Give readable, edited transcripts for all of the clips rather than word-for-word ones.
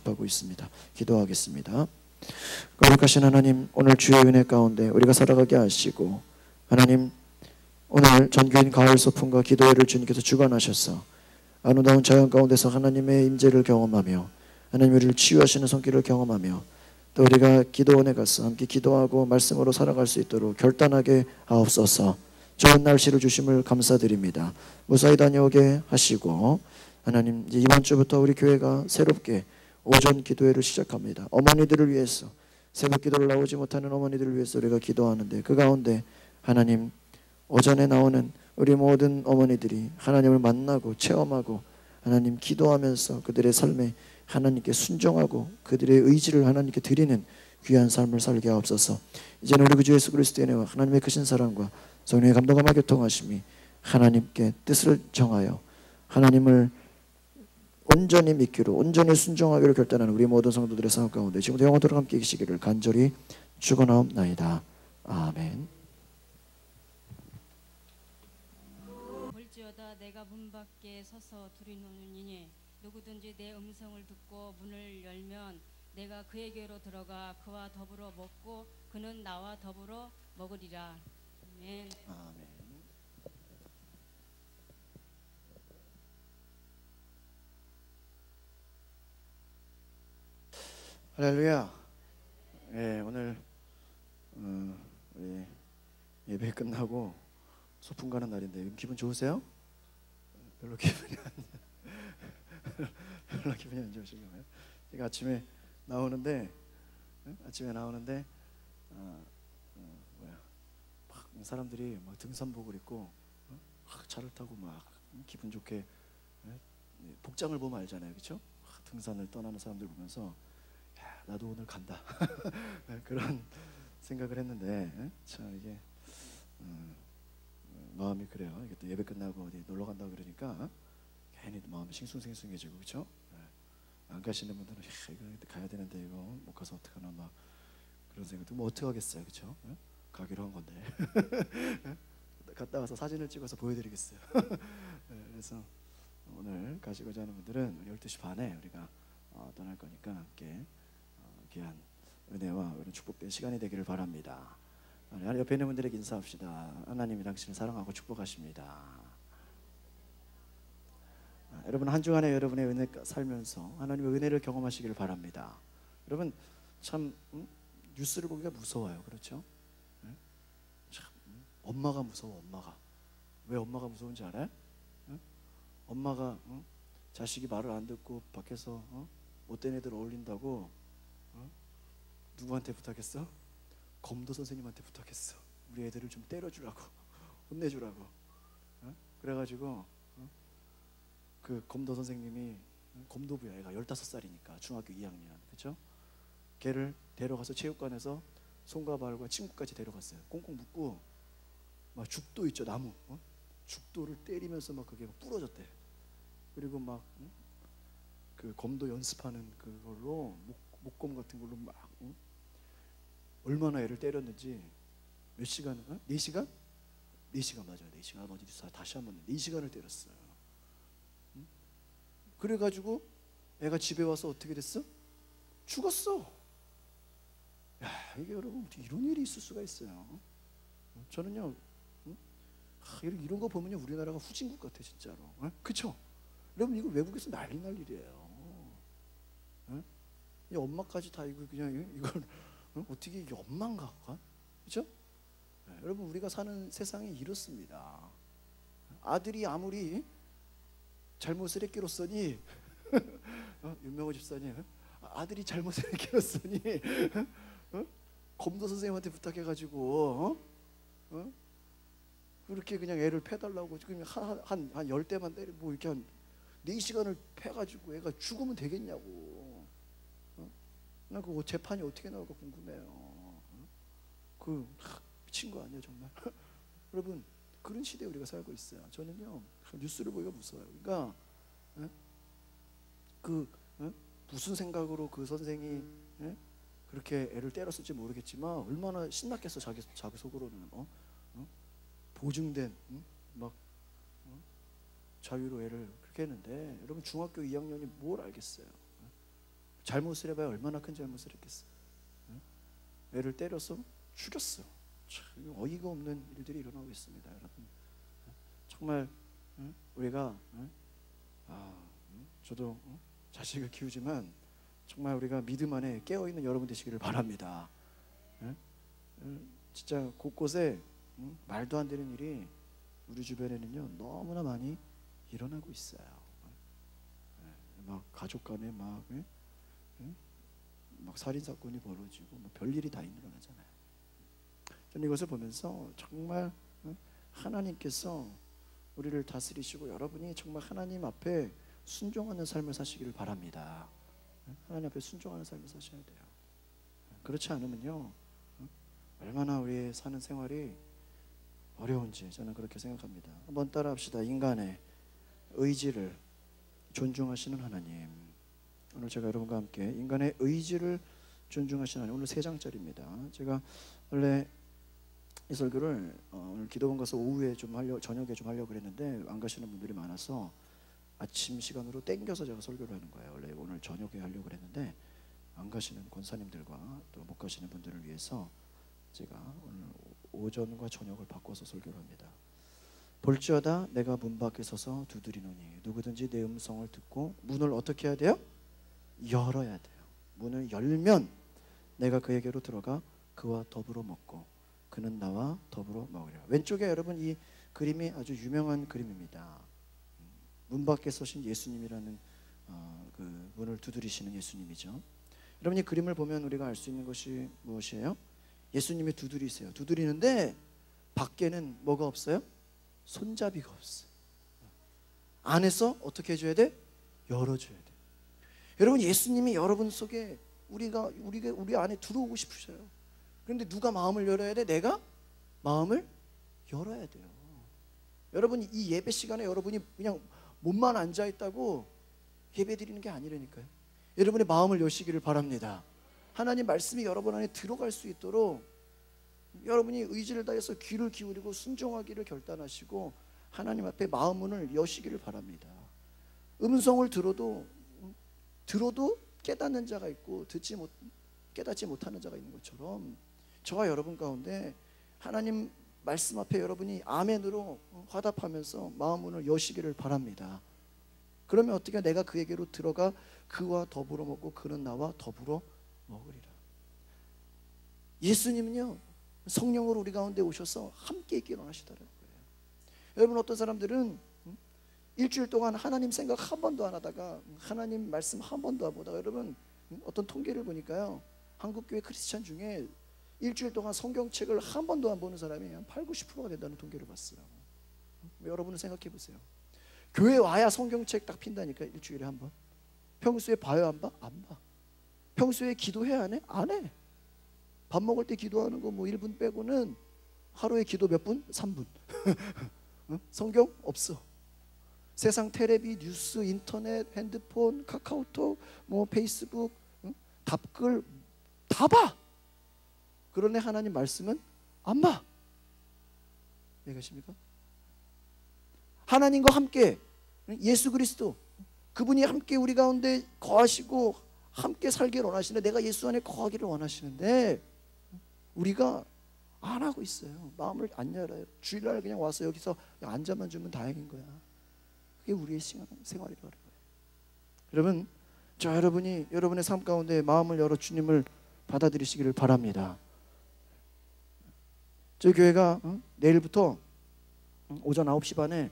답하고 있습니다. 기도하겠습니다. 거룩하신 하나님, 오늘 주의 은혜 가운데 우리가 살아가게 하시고, 하나님 오늘 전교인 가을 소풍과 기도회를 주님께서 주관하셔서 아름다운 자연 가운데서 하나님의 임재를 경험하며 하나님 우리를 치유하시는 손길을 경험하며 또 우리가 기도원에 가서 함께 기도하고 말씀으로 살아갈 수 있도록 결단하게 하옵소서. 좋은 날씨를 주심을 감사드립니다. 무사히 다녀오게 하시고, 하나님 이제 이번 주부터 우리 교회가 새롭게 오전 기도회를 시작합니다. 어머니들을 위해서, 새벽 기도를 나오지 못하는 어머니들을 위해서 우리가 기도하는데, 그 가운데 하나님 오전에 나오는 우리 모든 어머니들이 하나님을 만나고 체험하고 하나님 기도하면서 그들의 삶에 하나님께 순종하고 그들의 의지를 하나님께 드리는 귀한 삶을 살게 하옵소서. 이제는 우리 구주 예수 그리스도의 은혜와 하나님의 크신 사랑과 성령의 감동함과 교통하심이 하나님께 뜻을 정하여 하나님을 온전히 믿기로 온전히 순종하기로 결단하는 우리 모든 성도들의 삶 가운데 지금부터 영원토록 함께 계시기를 간절히 축원하옵나이다. 아멘. 볼지어다 내가 문 밖에 서서 둘이 노느니 누구든지 내 음성을 듣고 문을 열면 내가 그에게로 들어가 그와 더불어 먹고 그는 나와 더불어 먹으리라. 아멘. 아멘. 할렐루야. 예, 오늘 우리 예배 끝나고 소풍 가는 날인데 기분 좋으세요? 별로 기분이 안 좋으신가요? 제가 아침에 나오는데 막 사람들이 막 등산복을 입고 차를 타고 막 기분 좋게 복장을 보면 알잖아요, 그렇죠? 등산을 떠나는 사람들 보면서 야, 나도 오늘 간다 그런 생각을 했는데 참 이게 마음이 그래요. 이게 또 예배 끝나고 어디 놀러 간다고 그러니까 괜히 마음이 싱숭생숭해지고, 그렇죠? 안 가시는 분들은 이거 가야 되는데 이거 못 가서 어떡하나 막 그런 생각도 뭐 어떻게 하겠어요, 그렇죠? 가기로 한 건데 갔다 와서 사진을 찍어서 보여드리겠어요. 그래서 오늘 가시고자 하는 분들은 12시 반에 우리가 떠날 거니까 함께 귀한 은혜와 이런 축복된 시간이 되기를 바랍니다. 옆에 있는 분들에게 인사합시다. 하나님이 당신을 사랑하고 축복하십니다. 여러분 한 주간에 여러분의 은혜 살면서 하나님의 은혜를 경험하시기를 바랍니다. 여러분 참 뉴스를 보기가 무서워요, 그렇죠? 참 엄마가 무서워. 엄마가 왜 엄마가 무서운지 알아요? 엄마가 자식이 말을 안 듣고 밖에서 못된 애들 어울린다고 누구한테 부탁했어? 검도 선생님한테 부탁했어. 우리 애들을 좀 때려주라고 혼내주라고. 그래가지고 그 검도 선생님이 검도부야. 애가 15살이니까 중학교 2학년, 그렇죠? 걔를 데려가서 체육관에서 손과 발과 친구까지 데려갔어요. 꽁꽁 묶고 막 죽도 있죠, 나무 죽도를 때리면서 막 그게 막 부러졌대. 그리고 막 그 검도 연습하는 그걸로 목검 같은 걸로 막 얼마나 애를 때렸는지 몇 시간? 4시간? 4시간 맞아요. 4시간. 아버지 다시 한번 4시간을 때렸어요. 그래가지고 애가 집에 와서 어떻게 됐어? 죽었어. 야, 이게 여러분 어떻게 이런 일이 있을 수가 있어요? 저는요 이런 거 보면요 우리나라가 후진국 같아 진짜로. 그쵸? 여러분 이거 외국에서 난리 날 일이에요. 이 엄마까지 다 이거 그냥 이걸 어떻게 이게 엄마인가? 그렇죠? 여러분 우리가 사는 세상이 이렇습니다. 아들이 아무리 잘못을 했기로써니 윤명호 집사님 아들이 잘못을 했기로써니 검도 선생님한테 부탁해가지고 그렇게 그냥 애를 패달라고 지금 한 10대만 때리 뭐 이렇게 한 4시간을 패가지고 애가 죽으면 되겠냐고. 나 그거 재판이 어떻게 나올까 궁금해요. 그 미친 거 아니에요 정말. 여러분 그런 시대에 우리가 살고 있어요. 저는요 뉴스를 보기가 무서워요. 그러니까 무슨 생각으로 그 선생이 그렇게 애를 때렸을지 모르겠지만 얼마나 신났겠어. 자기 속으로는 보증된 막 자유로 애를 그렇게 했는데 여러분 중학교 2학년이 뭘 알겠어요. 잘못을 해봐야 얼마나 큰 잘못을 했겠어요. 애를 때려서 죽였어. 참 어이가 없는 일들이 일어나고 있습니다, 여러분. 정말 우리가 저도 자식을 키우지만 정말 우리가 믿음 안에 깨어있는 여러분 되시기를 바랍니다. 진짜 곳곳에 말도 안 되는 일이 우리 주변에는요 너무나 많이 일어나고 있어요. 막 가족 간에 막 살인 사건이 벌어지고 뭐 별일이 다 일어나잖아요. 저는 이것을 보면서 정말 하나님께서 우리를 다스리시고 여러분이 정말 하나님 앞에 순종하는 삶을 사시기를 바랍니다. 하나님 앞에 순종하는 삶을 사셔야 돼요. 그렇지 않으면요 얼마나 우리의 사는 생활이 어려운지 저는 그렇게 생각합니다. 한번 따라합시다. 인간의 의지를 존중하시는 하나님. 오늘 제가 여러분과 함께 인간의 의지를 존중하시는 하나님. 오늘 3장짜리입니다. 제가 원래 이 설교를 오늘 기도원 가서 오후에 저녁에 좀 하려고 그랬는데 안 가시는 분들이 많아서 아침 시간으로 땡겨서 제가 설교를 하는 거예요. 원래 오늘 저녁에 하려고 그랬는데 안 가시는 권사님들과 또 못 가시는 분들을 위해서 제가 오늘 오전과 저녁을 바꿔서 설교를 합니다. 볼지어다 내가 문 밖에 서서 두드리노니 누구든지 내 음성을 듣고 문을 어떻게 해야 돼요? 열어야 돼요. 문을 열면 내가 그에게로 들어가 그와 더불어 먹고 그는 나와 더불어 먹으리라. 왼쪽에 여러분 이 그림이 아주 유명한 그림입니다. 문 밖에 서신 예수님이라는 그 문을 두드리시는 예수님이죠. 여러분 이 그림을 보면 우리가 알 수 있는 것이 무엇이에요? 예수님이 두드리세요. 두드리는데 밖에는 뭐가 없어요? 손잡이가 없어요. 안에서 어떻게 해줘야 돼? 열어줘야 돼. 여러분 예수님이 여러분 속에 우리 안에 들어오고 싶으셔요. 그런데 누가 마음을 열어야 돼? 내가 마음을 열어야 돼요. 여러분 이 예배 시간에 여러분이 그냥 몸만 앉아 있다고 예배 드리는 게 아니라니까요. 여러분의 마음을 여시기를 바랍니다. 하나님 말씀이 여러분 안에 들어갈 수 있도록 여러분이 의지를 다해서 귀를 기울이고 순종하기를 결단하시고 하나님 앞에 마음문을 여시기를 바랍니다. 음성을 들어도 깨닫는 자가 있고 깨닫지 못하는 자가 있는 것처럼 저와 여러분 가운데 하나님 말씀 앞에 여러분이 아멘으로 화답하면서 마음문을 여시기를 바랍니다. 그러면 어떻게 내가 그에게로 들어가 그와 더불어 먹고 그는 나와 더불어 먹으리라. 예수님은요 성령으로 우리 가운데 오셔서 함께 있기를 원하시더라고요. 여러분 어떤 사람들은 일주일 동안 하나님 생각 한 번도 안 하다가 하나님 말씀 한 번도 안 보다가 여러분 어떤 통계를 보니까요 한국교회 크리스찬 중에 일주일 동안 성경책을 한 번도 안 보는 사람이 한 80~90%가 된다는 통계를 봤어요. 여러분은 생각해 보세요. 교회 와야 성경책 딱 핀다니까 일주일에 한 번. 평소에 봐요 안 봐? 안 봐. 평소에 기도해 안 해? 안 해. 밥 먹을 때 기도하는 거 뭐 1분 빼고는 하루에 기도 몇 분? 3분. 성경 없어. 세상 텔레비, 뉴스, 인터넷, 핸드폰, 카카오톡, 뭐 페이스북, 답글 다 봐. 그런데 하나님 말씀은 안 봐. 이해가십니까? 하나님과 함께 예수 그리스도 그분이 함께 우리 가운데 거하시고 함께 살기를 원하시는데 내가 예수 안에 거하기를 원하시는데 우리가 안 하고 있어요. 마음을 안 열어요. 주일날 그냥 와서 여기서 그냥 앉아만 주면 다행인 거야. 그게 우리의 생활이라고 그래요. 여러분, 여러분이 여러분의 삶 가운데 마음을 열어 주님을 받아들이시기를 바랍니다. 저희 교회가 내일부터 오전 9시 반에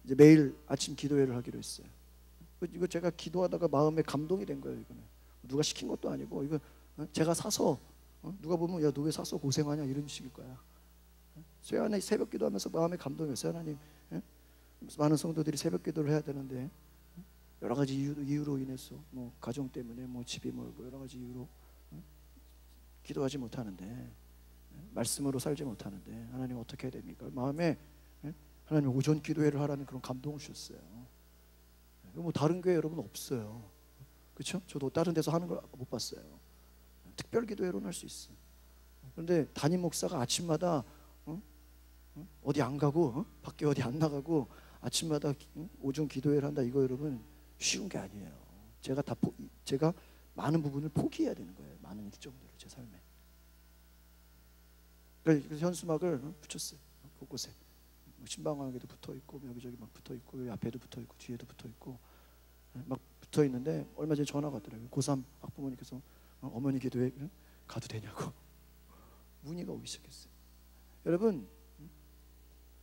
이제 매일 아침 기도회를 하기로 했어요. 이거 제가 기도하다가 마음에 감동이 된 거예요. 이거는 누가 시킨 것도 아니고 이거 제가 사서 누가 보면 야 너 왜 사서 고생하냐 이런 식일 거야. 쇠안에 새벽 기도하면서 마음에 감동이 왔어요. 하나님 많은 성도들이 새벽 기도를 해야 되는데 여러 가지 이유로 인해서 뭐 가정 때문에 뭐 집이 멀고 여러 가지 이유로 기도하지 못하는데 말씀으로 살지 못하는데 하나님 어떻게 해야 됩니까? 마음에 하나님 오전 기도회를 하라는 그런 감동을 주셨어요. 뭐 다른 교회 여러분 없어요. 그렇죠? 저도 다른 데서 하는 걸 못 봤어요. 특별 기도회로는 할 수 있어. 그런데 담임 목사가 아침마다 어디 안 가고 밖에 어디 안 나가고 아침마다 오전 기도회를 한다. 이거 여러분 쉬운 게 아니에요. 제가 많은 부분을 포기해야 되는 거예요. 많은 일정들을 제 삶에. 그래서 현수막을 붙였어요. 곳곳에. 신방황에도 붙어 있고 여기저기 막 붙어 있고 여기 앞에도 붙어 있고 뒤에도 붙어 있고 막 붙어 있는데 얼마 전에 전화가 왔더라고요. 고3 학부모님께서 어머니 기도회 가도 되냐고 문의가 오기 시작했어요. 여러분,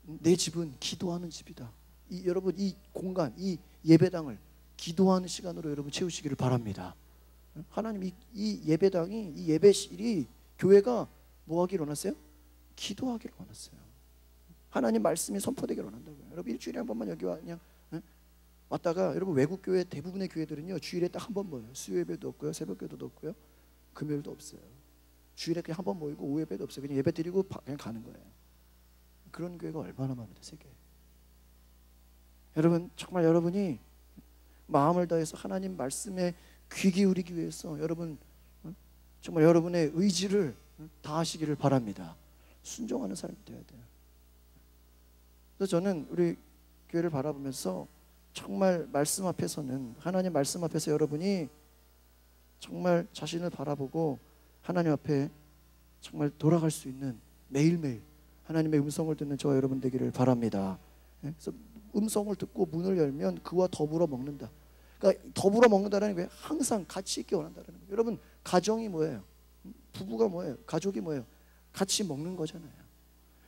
내 집은 기도하는 집이다. 여러분, 이 공간, 이 예배당을 기도하는 시간으로 여러분 채우시기를 바랍니다. 하나님 이 예배당이, 이 예배실이, 교회가 뭐 하기를 원하세요? 기도하기를 원하세요. 하나님 말씀이 선포되기를 원한다고요. 여러분, 일주일에 한 번만 여기 와 그냥 왔다가, 여러분, 외국 교회 대부분의 교회들은요 주일에 딱 한 번 모여요. 수요 예배도 없고요, 새벽 기도도 없고요, 금요일도 없어요. 주일에 그냥 한 번 모이고 오후 예배도 없어요. 그냥 예배 드리고 그냥 가는 거예요. 그런 교회가 얼마나 많은데, 세계에. 여러분, 정말 여러분이 마음을 다해서 하나님 말씀에 귀 기울이기 위해서 여러분 정말 여러분의 의지를 다하시기를 바랍니다. 순종하는 사람이 되어야 돼요. 그래서 저는 우리 교회를 바라보면서 정말 말씀 앞에서는, 하나님 말씀 앞에서 여러분이 정말 자신을 바라보고 하나님 앞에 정말 돌아갈 수 있는, 매일매일 하나님의 음성을 듣는 저와 여러분 되기를 바랍니다. 그래서 음성을 듣고 문을 열면 그와 더불어 먹는다. 그러니까 더불어 먹는다는 게 항상 같이 있기 원한다는 거예요. 여러분, 가정이 뭐예요? 부부가 뭐예요? 가족이 뭐예요? 같이 먹는 거잖아요.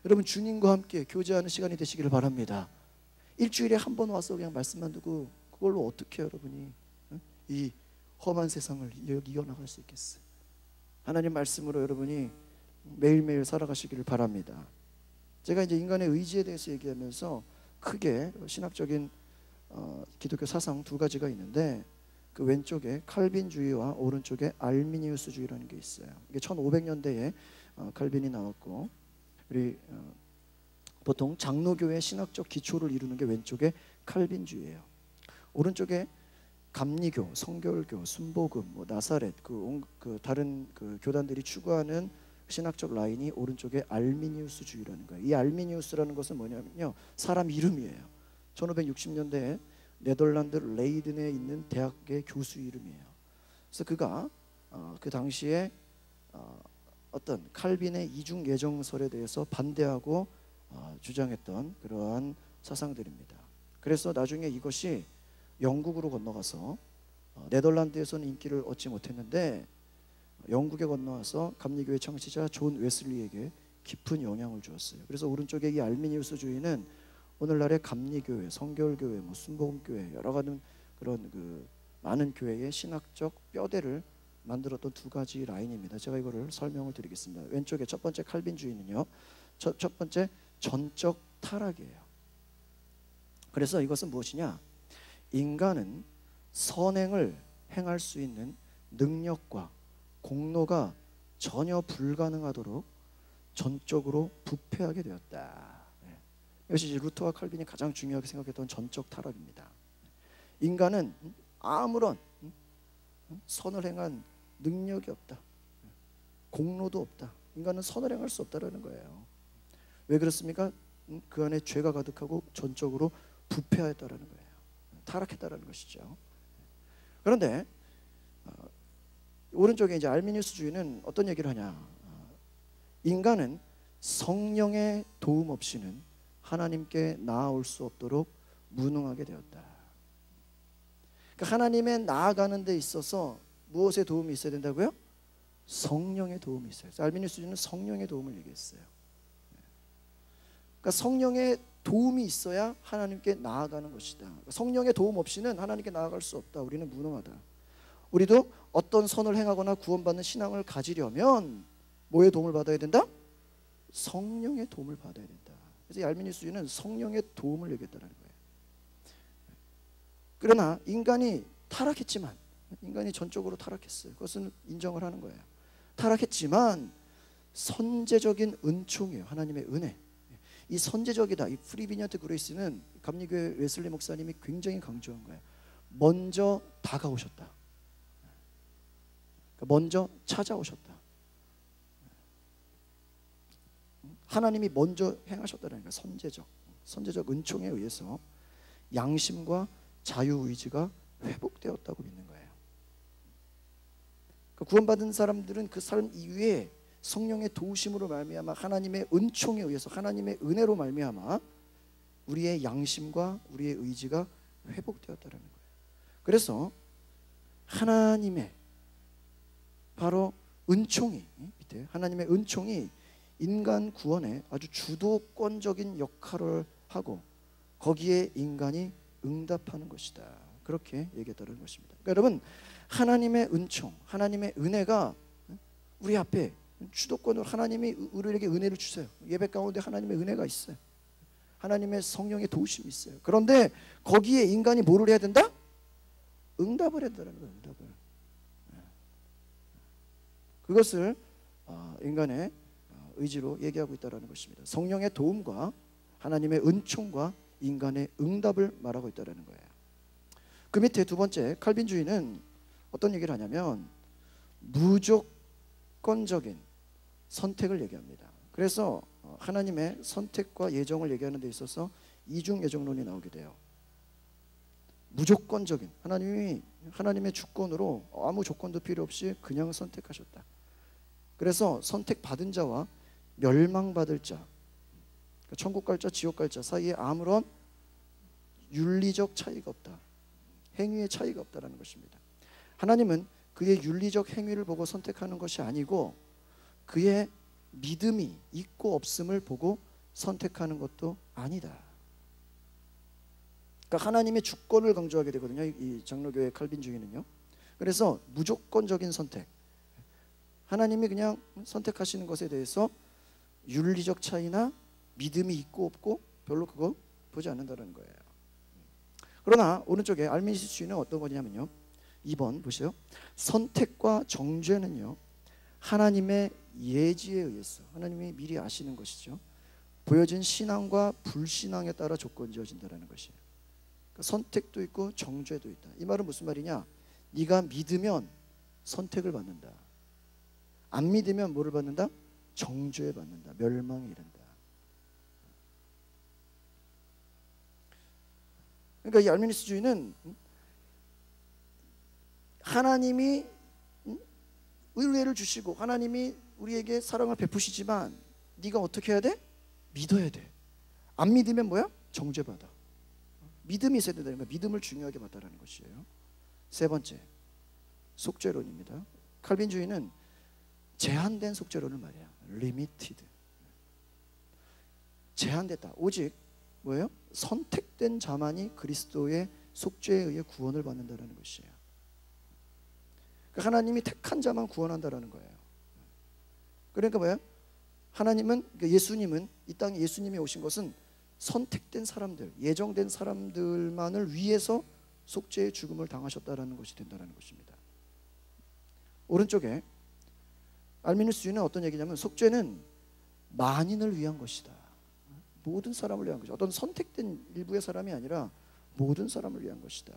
여러분, 주님과 함께 교제하는 시간이 되시기를 바랍니다. 일주일에 한 번 와서 그냥 말씀만 듣고 그걸로 어떻게 여러분이 이 험한 세상을 이겨나갈 수 있겠어요? 하나님 말씀으로 여러분이 매일매일 살아가시기를 바랍니다. 제가 이제 인간의 의지에 대해서 얘기하면서 크게 신학적인 기독교 사상 두 가지가 있는데, 그 왼쪽에 칼빈주의와 오른쪽에 알미니우스주의라는 게 있어요. 이게 1500년대에 칼빈이 나왔고, 우리 보통 장로교의 신학적 기초를 이루는 게 왼쪽에 칼빈주의예요. 오른쪽에 감리교, 성결교, 순복음, 뭐 나사렛, 그 다른 그 교단들이 추구하는 신학적 라인이 오른쪽에 알미니우스주의라는 거예요. 이 알미니우스라는 것은 뭐냐면요, 사람 이름이에요. 1560년대에 네덜란드 레이든에 있는 대학의 교수 이름이에요. 그래서 그가 그 당시에 어떤 칼빈의 이중 예정설에 대해서 반대하고 주장했던 그러한 사상들입니다. 그래서 나중에 이것이 영국으로 건너가서 네덜란드에서는 인기를 얻지 못했는데 영국에 건너와서 감리교의 창시자 존 웨슬리에게 깊은 영향을 주었어요. 그래서 오른쪽에 이 알미니우스주의는 오늘날의 감리교회, 성결교회, 뭐 순복음교회, 여러 가지 그런 그 많은 교회의 신학적 뼈대를 만들었던 두 가지 라인입니다. 제가 이거를 설명을 드리겠습니다. 왼쪽에 첫 번째 칼빈주의는요, 첫 번째 전적 타락이에요. 그래서 이것은 무엇이냐? 인간은 선행을 행할 수 있는 능력과 공로가 전혀 불가능하도록 전적으로 부패하게 되었다. 이것이 루터와 칼빈이 가장 중요하게 생각했던 전적 타락입니다. 인간은 아무런 선을 행한 능력이 없다. 공로도 없다. 인간은 선을 행할 수 없다라는 거예요. 왜 그렇습니까? 그 안에 죄가 가득하고 전적으로 부패하였다라는 거예요. 타락했다라는 것이죠. 그런데 오른쪽에 이제 알미니우스주의는 어떤 얘기를 하냐? 인간은 성령의 도움 없이는 하나님께 나아올 수 없도록 무능하게 되었다. 그러니까 하나님에 나아가는 데 있어서 무엇의 도움이 있어야 된다고요? 성령의 도움이 있어요. 알미니우스주의는 성령의 도움을 얘기했어요. 그러니까 성령의 도움이 있어야 하나님께 나아가는 것이다. 그러니까 성령의 도움 없이는 하나님께 나아갈 수 없다. 우리는 무능하다. 우리도 어떤 선을 행하거나 구원받는 신앙을 가지려면 뭐의 도움을 받아야 된다? 성령의 도움을 받아야 된다. 그래서 알미니우스주의는 성령의 도움을 얘기했다는 거예요. 그러나 인간이 타락했지만, 인간이 전적으로 타락했어요. 그것은 인정을 하는 거예요. 타락했지만 선제적인 은총이에요. 하나님의 은혜. 이 선제적이다. 이 프리비니언트 그레이스는 감리교회 웨슬리 목사님이 굉장히 강조한 거예요. 먼저 다가오셨다. 먼저 찾아오셨다. 하나님이 먼저 행하셨다는 거예요. 선제적 은총에 의해서 양심과 자유의지가 회복되었다고 믿는 거예요. 구원받은 사람들은 그 삶 이후에 성령의 도우심으로 말미암아 하나님의 은총에 의해서 하나님의 은혜로 말미암아 우리의 양심과 우리의 의지가 회복되었다는 거예요. 그래서 하나님의 바로 은총이 밑에 하나님의 은총이 인간 구원에 아주 주도권적인 역할을 하고 거기에 인간이 응답하는 것이다. 그렇게 얘기했다는 것입니다. 그러니까 여러분 하나님의 은총, 하나님의 은혜가 우리 앞에 주도권으로 하나님이 우리에게 은혜를 주세요. 예배 가운데 하나님의 은혜가 있어요. 하나님의 성령의 도우심이 있어요. 그런데 거기에 인간이 뭐를 해야 된다? 응답을 해야 된다는 거예요. 응답을. 그것을 인간의 의지로 얘기하고 있다는 것입니다. 성령의 도움과 하나님의 은총과 인간의 응답을 말하고 있다는 거예요. 그 밑에 두 번째 칼빈주의는 어떤 얘기를 하냐면 무조건적인 선택을 얘기합니다. 그래서 하나님의 선택과 예정을 얘기하는 데 있어서 이중 예정론이 나오게 돼요. 무조건적인 하나님의 주권으로 아무 조건도 필요 없이 그냥 선택하셨다. 그래서 선택받은 자와 멸망받을 자, 천국 갈 자, 지옥 갈 자 사이에 아무런 윤리적 차이가 없다. 행위의 차이가 없다는 것입니다. 하나님은 그의 윤리적 행위를 보고 선택하는 것이 아니고 그의 믿음이 있고 없음을 보고 선택하는 것도 아니다. 그러니까 하나님의 주권을 강조하게 되거든요. 이 장로교의 칼빈주의는요. 그래서 무조건적인 선택, 하나님이 그냥 선택하시는 것에 대해서 윤리적 차이나 믿음이 있고 없고 별로 그거 보지 않는다는 거예요. 그러나 오른쪽에 알미니스주의는 어떤 거냐면요, 2번 보세요. 선택과 정죄는요 하나님의 예지에 의해서, 하나님이 미리 아시는 것이죠, 보여진 신앙과 불신앙에 따라 조건 지어진다는 것이에요. 그러니까 선택도 있고 정죄도 있다. 이 말은 무슨 말이냐? 네가 믿으면 선택을 받는다. 안 믿으면 뭐를 받는다? 정죄 받는다. 멸망에 이른다. 그러니까 이 알미니스주의는 하나님이 의뢰를 주시고 하나님이 우리에게 사랑을 베푸시지만 네가 어떻게 해야 돼? 믿어야 돼. 안 믿으면 뭐야? 정죄받아. 믿음이 있어야 된다는 거야. 믿음을 중요하게 봤다는 것이에요. 세 번째, 속죄론입니다. 칼빈주의는 제한된 속죄론을 말이야. 리미티드. 제한됐다. 오직 뭐예요? 선택된 자만이 그리스도의 속죄에 의해 구원을 받는다는 것이에요. 그러니까 하나님이 택한 자만 구원한다는 거예요. 그러니까 뭐예요? 하나님은, 예수님은, 이 땅에 예수님이 오신 것은 선택된 사람들, 예정된 사람들만을 위해서 속죄의 죽음을 당하셨다는 것이 된다는 것입니다. 오른쪽에 알미니스주의는 어떤 얘기냐면 속죄는 만인을 위한 것이다. 모든 사람을 위한 것이다. 어떤 선택된 일부의 사람이 아니라 모든 사람을 위한 것이다.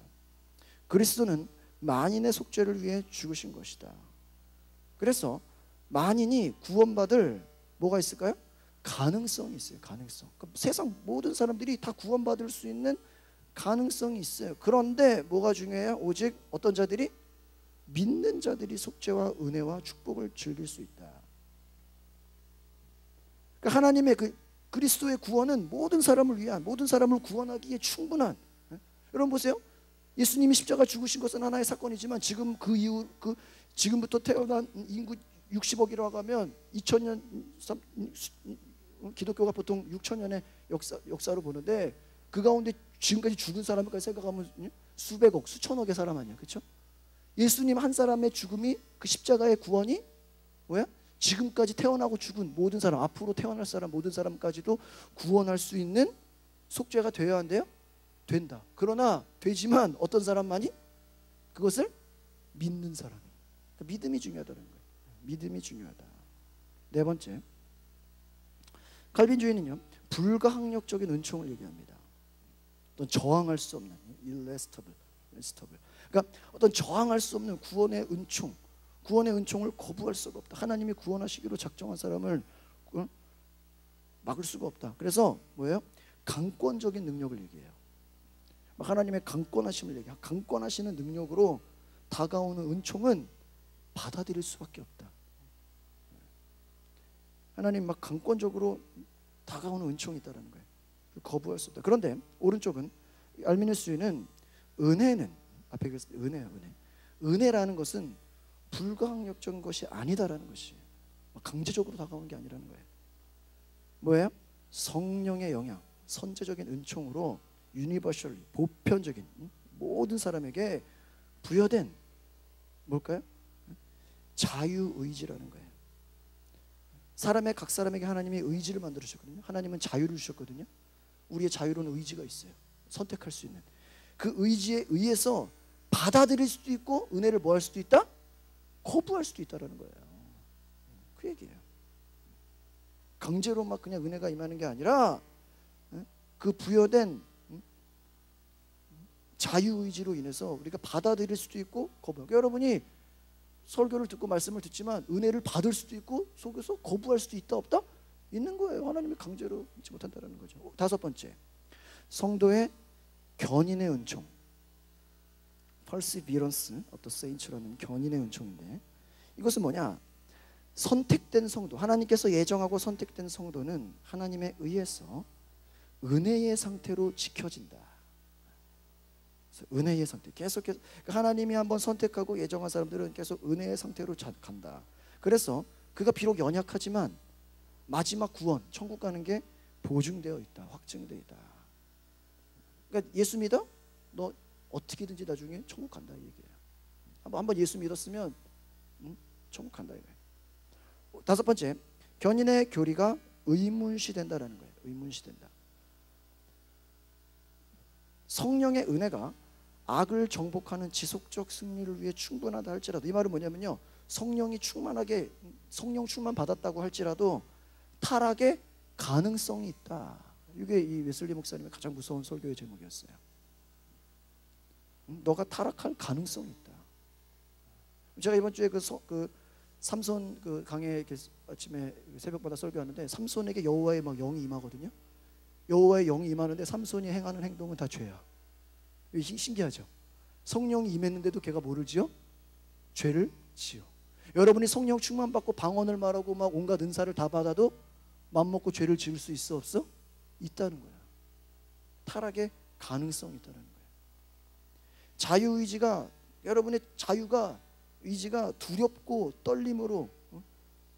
그리스도는 만인의 속죄를 위해 죽으신 것이다. 그래서 만인이 구원받을 뭐가 있을까요? 가능성이 있어요. 가능성. 그러니까 세상 모든 사람들이 다 구원받을 수 있는 가능성이 있어요. 그런데 뭐가 중요해요? 오직 어떤 자들이? 믿는 자들이 속죄와 은혜와 축복을 즐길 수 있다. 그러니까 하나님의 그리스도의 구원은 모든 사람을 위한, 모든 사람을 구원하기에 충분한. 여러분 보세요. 예수님이 십자가 죽으신 것은 하나의 사건이지만 지금 그 이후 지금부터 태어난 인구 60억이라고 하면 2000년 기독교가 보통 6000년의 역사로 보는데 그 가운데 지금까지 죽은 사람까지 생각하면 수백억, 수천억의 사람 아니야, 그렇죠? 예수님 한 사람의 죽음이, 그 십자가의 구원이 뭐야? 지금까지 태어나고 죽은 모든 사람, 앞으로 태어날 사람 모든 사람까지도 구원할 수 있는 속죄가 되어야 한대요? 된다. 그러나 되지만 어떤 사람만이? 그것을 믿는 사람이. 그러니까 믿음이 중요하다는 거예요. 믿음이 중요하다. 네 번째, 칼빈주의는요 불가항력적인 은총을 얘기합니다. 어떤 저항할 수 없는 irresistible. 그러니까 어떤 저항할 수 없는 구원의 은총, 구원의 은총을 거부할 수가 없다. 하나님이 구원하시기로 작정한 사람을 막을 수가 없다. 그래서 뭐예요? 강권적인 능력을 얘기해요. 하나님의 강권하심을 얘기해요. 강권하시는 능력으로 다가오는 은총은 받아들일 수밖에 없다. 하나님 막 강권적으로 다가오는 은총이 있다는 거예요. 거부할 수 없다. 그런데 오른쪽은 알미누스는 은혜는 앞에 그랬습니다. 은혜야, 은혜. 은혜라는 것은 불가항력적인 것이 아니다라는 것이에요. 강제적으로 다가오는 게 아니라는 거예요. 뭐예요? 성령의 영향, 선제적인 은총으로 유니버셜리 보편적인 모든 사람에게 부여된 뭘까요? 자유의지라는 거예요. 각 사람에게 하나님이 의지를 만들어 주셨거든요. 하나님은 자유를 주셨거든요. 우리의 자유로운 의지가 있어요. 선택할 수 있는 그 의지에 의해서 받아들일 수도 있고 은혜를 뭐 할 수도 있다? 거부할 수도 있다라는 거예요. 그 얘기예요. 강제로 막 그냥 은혜가 임하는 게 아니라 그 부여된 자유의지로 인해서 우리가 받아들일 수도 있고 거부하고. 그러니까 여러분이 설교를 듣고 말씀을 듣지만 은혜를 받을 수도 있고 속에서 거부할 수도 있다 없다? 있는 거예요. 하나님이 강제로 잊지 못한다는 거죠. 다섯 번째, 성도의 견인의 은총, Perseverance of the Saints라는 견인의 은총인데, 이것은 뭐냐? 선택된 성도, 하나님께서 예정하고 선택된 성도는 하나님에 의해서 은혜의 상태로 지켜진다. 은혜의 상태, 계속해서 하나님이 한번 선택하고 예정한 사람들은 계속 은혜의 상태로 간다. 그래서 그가 비록 연약하지만 마지막 구원, 천국 가는 게 보증되어 있다, 확증되어 있다. 그러니까 예수 믿어? 너 어떻게든지 나중에 천국 간다 이 얘기예요. 한번 예수 믿었으면 천국 간다 이거예요. 다섯 번째, 견인의 교리가 의문시된다라는 거예요. 의문시된다. 성령의 은혜가 악을 정복하는 지속적 승리를 위해 충분하다 할지라도, 이 말은 뭐냐면요, 성령 충만 받았다고 할지라도 타락의 가능성이 있다. 이게 이 웨슬리 목사님의 가장 무서운 설교의 제목이었어요. 너가 타락할 가능성이 있다. 제가 이번 주에 그 삼손 그 강에 아침에 새벽마다 설교하는데, 삼손에게 여호와의 막 영이 임하거든요. 여호와의 영이 임하는데 삼손이 행하는 행동은 다 죄야. 신기하죠? 성령이 임했는데도 걔가 뭐를 지어? 죄를 지어. 여러분이 성령 충만받고 방언을 말하고 막 온갖 은사를 다 받아도 맘먹고 죄를 지을 수 있어 없어? 있다는 거야. 타락의 가능성이 있다는 거예요. 자유의지가, 여러분의 의지가 두렵고 떨림으로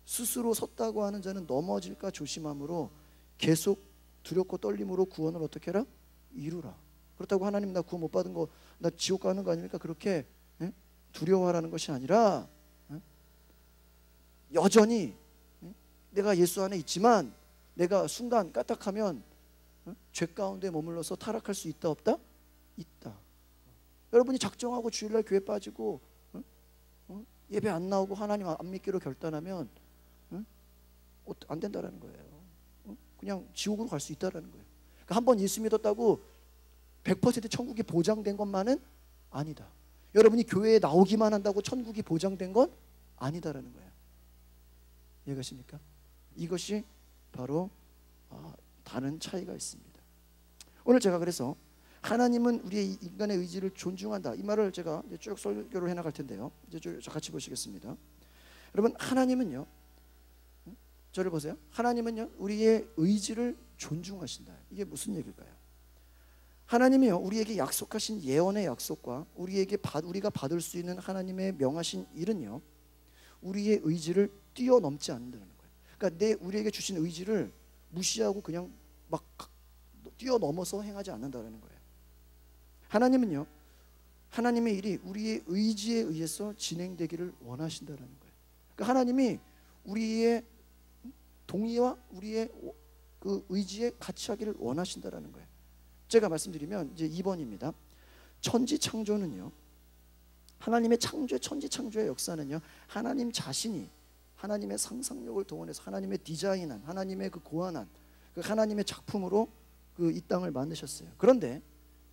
스스로 섰다고 하는 자는 넘어질까 조심함으로 계속 두렵고 떨림으로 구원을 어떻게 해라? 이루라. 그렇다고 하나님 나 구원 못 받은 거 나 지옥 가는 거 아닙니까? 그렇게 두려워하라는 것이 아니라 여전히 내가 예수 안에 있지만 내가 순간 까딱하면 죄 가운데 머물러서 타락할 수 있다 없다? 있다. 여러분이 작정하고 주일날 교회 빠지고 예배 안 나오고 하나님 안 믿기로 결단하면 안 된다라는 거예요. 그냥 지옥으로 갈 수 있다라는 거예요. 그러니까 한번 예수 믿었다고 100% 천국이 보장된 것만은 아니다. 여러분이 교회에 나오기만 한다고 천국이 보장된 건 아니다라는 거예요. 이해가십니까? 이것이 바로 다른 차이가 있습니다. 오늘 제가 그래서 하나님은 우리의 인간의 의지를 존중한다, 이 말을 제가 이제 쭉 설교를 해나갈 텐데요. 이제 쭉 같이 보시겠습니다. 여러분, 하나님은요, 저를 보세요. 하나님은요, 우리의 의지를 존중하신다. 이게 무슨 얘기일까요? 하나님이요, 우리에게 약속하신 예언의 약속과 우리가 받을 수 있는 하나님의 명하신 일은요, 우리의 의지를 뛰어넘지 않는다는 거예요. 그러니까 우리에게 주신 의지를 무시하고 그냥 막 뛰어넘어서 행하지 않는다는 거예요. 하나님은요, 하나님의 일이 우리의 의지에 의해서 진행되기를 원하신다는 거예요. 그러니까 하나님이 우리의 동의와 우리의 그 의지에 같이 하기를 원하신다는 거예요. 제가 말씀드리면 이제 2번입니다. 천지창조는요, 하나님의 천지창조의 역사는요, 하나님 자신이 하나님의 상상력을 동원해서 하나님의 디자인한, 하나님의 그 고안한 그 하나님의 작품으로 이 땅을 만드셨어요. 그런데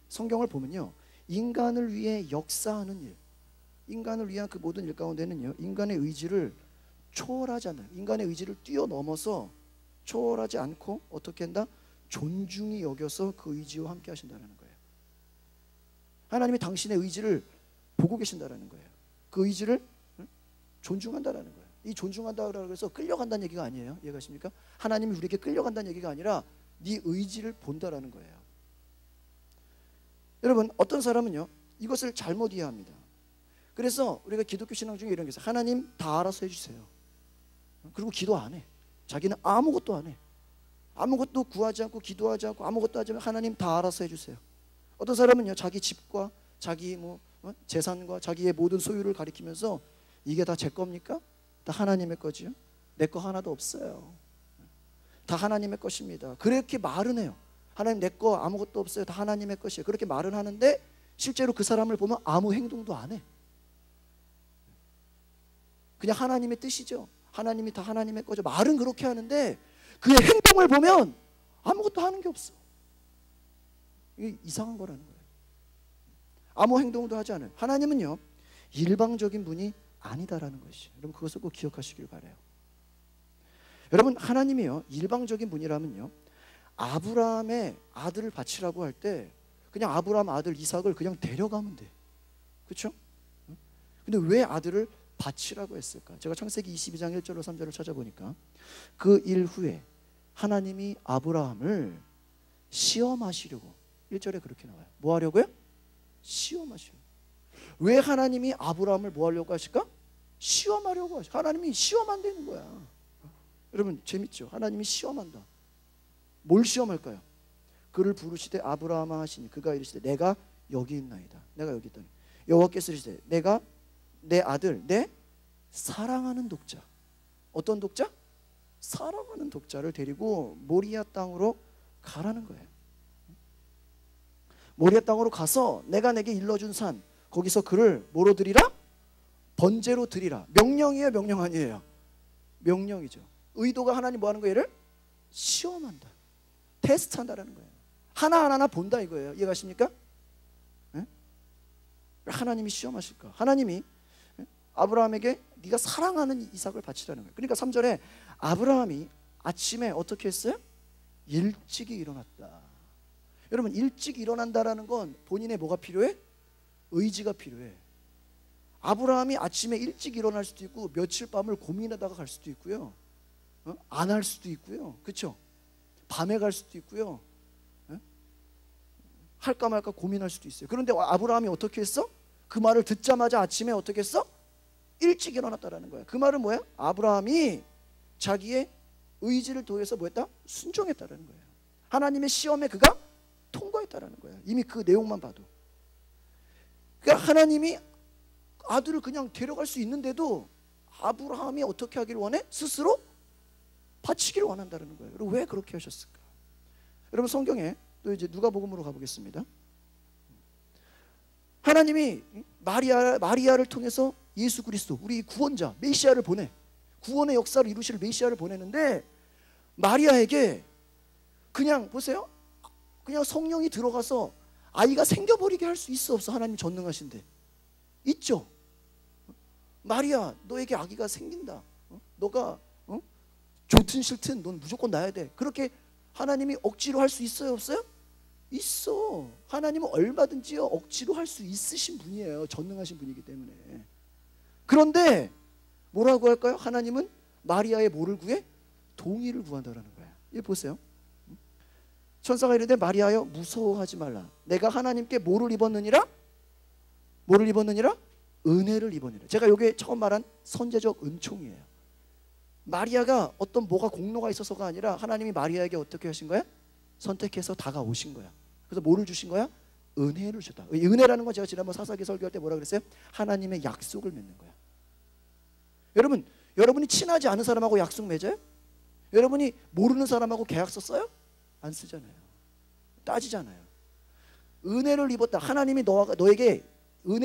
성경을 보면요, 인간을 위해 역사하는 일, 인간을 위한 그 모든 일 가운데는요, 인간의 의지를 초월하지 않는, 인간의 의지를 뛰어넘어서 초월하지 않고 어떻게 한다? 존중히 여겨서 그 의지와 함께 하신다는 거예요. 하나님이 당신의 의지를 보고 계신다는 거예요. 그 의지를 존중한다라는 거예요. 이 존중한다라고 해서 끌려간다는 얘기가 아니에요. 이해가십니까? 하나님이 우리에게 끌려간다는 얘기가 아니라 네 의지를 본다라는 거예요. 여러분, 어떤 사람은요 이것을 잘못 이해합니다. 그래서 우리가 기독교 신앙 중에 이런 게 있어요. 하나님 다 알아서 해주세요. 그리고 기도 안 해. 자기는 아무것도 안 해. 아무것도 구하지 않고 기도하지 않고 아무것도 하지 않고 하나님 다 알아서 해주세요. 어떤 사람은요 자기 집과 자기 재산과 자기의 모든 소유를 가리키면서 이게 다 제 겁니까? 다 하나님의 거지요. 내 거 하나도 없어요. 다 하나님의 것입니다. 그렇게 말은 해요. 하나님 내 거 아무것도 없어요. 다 하나님의 것이에요. 그렇게 말은 하는데 실제로 그 사람을 보면 아무 행동도 안 해. 그냥 하나님의 뜻이죠. 하나님이 다 하나님의 거죠. 말은 그렇게 하는데 그의 행동을 보면 아무것도 하는 게 없어. 이게 이상한 거라는 거예요. 아무 행동도 하지 않아요. 하나님은요 일방적인 분이 아니다라는 것이에요. 여러분 그것을 꼭 기억하시길 바라요. 여러분 하나님이요 일방적인 분이라면요 아브라함의 아들을 바치라고 할 때 그냥 아브라함 아들 이삭을 그냥 데려가면 돼. 그렇죠? 근데 왜 아들을 바치라고 했을까? 제가 창세기 22장 1절로 3절을 찾아보니까 그 일 후에 하나님이 아브라함을 시험하시려고 1절에 그렇게 나와요. 뭐 하려고요? 시험하시려고. 왜 하나님이 아브라함을 뭐 하려고 하실까? 시험하려고 하실까? 하나님이 시험한다는 거야. 여러분 재밌죠? 하나님이 시험한다. 뭘 시험할까요? 그를 부르시되 아브라함아 하시니 그가 이르시되 내가 여기 있나이다. 내가 여기 있다. 여호와께서 이르시되 내가 내 아들 내 사랑하는 독자. 어떤 독자? 사랑하는 독자를 데리고 모리아 땅으로 가라는 거예요. 모리아 땅으로 가서 내가 내게 일러준 산 거기서 그를 뭐로 드리라? 번제로 드리라. 명령이에요 명령 아니에요? 명령이죠. 의도가 하나님 뭐 하는 거예요? 얘를 시험한다. 테스트한다라는 거예요. 하나하나 본다 이거예요. 이해가십니까? 네? 왜 하나님이 시험하실까? 하나님이 아브라함에게 네가 사랑하는 이삭을 바치라는 거예요. 그러니까 3절에 아브라함이 아침에 어떻게 했어요? 일찍이 일어났다. 여러분 일찍 일어난다라는 건 본인의 뭐가 필요해? 의지가 필요해. 아브라함이 아침에 일찍 일어날 수도 있고 며칠 밤을 고민하다가 갈 수도 있고요. 안 할 수도 있고요. 그렇죠? 밤에 갈 수도 있고요. 할까 말까 고민할 수도 있어요. 그런데 아브라함이 어떻게 했어? 그 말을 듣자마자 아침에 어떻게 했어? 일찍 일어났다라는 거야. 그 말은 뭐야? 아브라함이 자기의 의지를 도해서 뭐했다? 순종했다라는 거예요. 하나님의 시험에 그가 통과했다라는 거예요. 이미 그 내용만 봐도. 그러니까 하나님이 아들을 그냥 데려갈 수 있는데도 아브라함이 어떻게 하기를 원해? 스스로 바치기를 원한다는 거예요. 그리고 왜 그렇게 하셨을까? 여러분 성경에 또 이제 누가복음으로 가보겠습니다. 하나님이 마리아를 통해서 예수 그리스도 우리 구원자 메시아를 보내 구원의 역사를 이루실 메시아를 보내는데 마리아에게 그냥 보세요. 그냥 성령이 들어가서 아이가 생겨버리게 할 수 있어 없어? 하나님 전능하신데 있죠. 마리아 너에게 아기가 생긴다. 너가 좋든 싫든 넌 무조건 낳아야 돼. 그렇게 하나님이 억지로 할 수 있어요 없어요? 있어. 하나님은 얼마든지요 억지로 할 수 있으신 분이에요. 전능하신 분이기 때문에. 그런데 뭐라고 할까요? 하나님은 마리아의 뭐를 구해? 동의를 구한다라는 거야. 이거 보세요. 천사가 이르되 마리아여 무서워하지 말라. 내가 하나님께 뭐를 입었느니라? 뭐를 입었느니라? 은혜를 입었느니라. 제가 여기에 처음 말한 선제적 은총이에요. 마리아가 어떤 뭐가 공로가 있어서가 아니라 하나님이 마리아에게 어떻게 하신 거야? 선택해서 다가오신 거야. 그래서 뭐를 주신 거야? 은혜를 주셨다. 은혜라는 건 제가 지난번 사사기 설교할 때 뭐라 그랬어요? 하나님의 약속을 맺는 거야. 여러분이 친하지 않은 사람하고 약속 맺어요? 여러분이 모르는 사람하고 계약서 써요? 안 쓰잖아요. 따지잖아요. 은혜를 입었다. 하나님이 너에게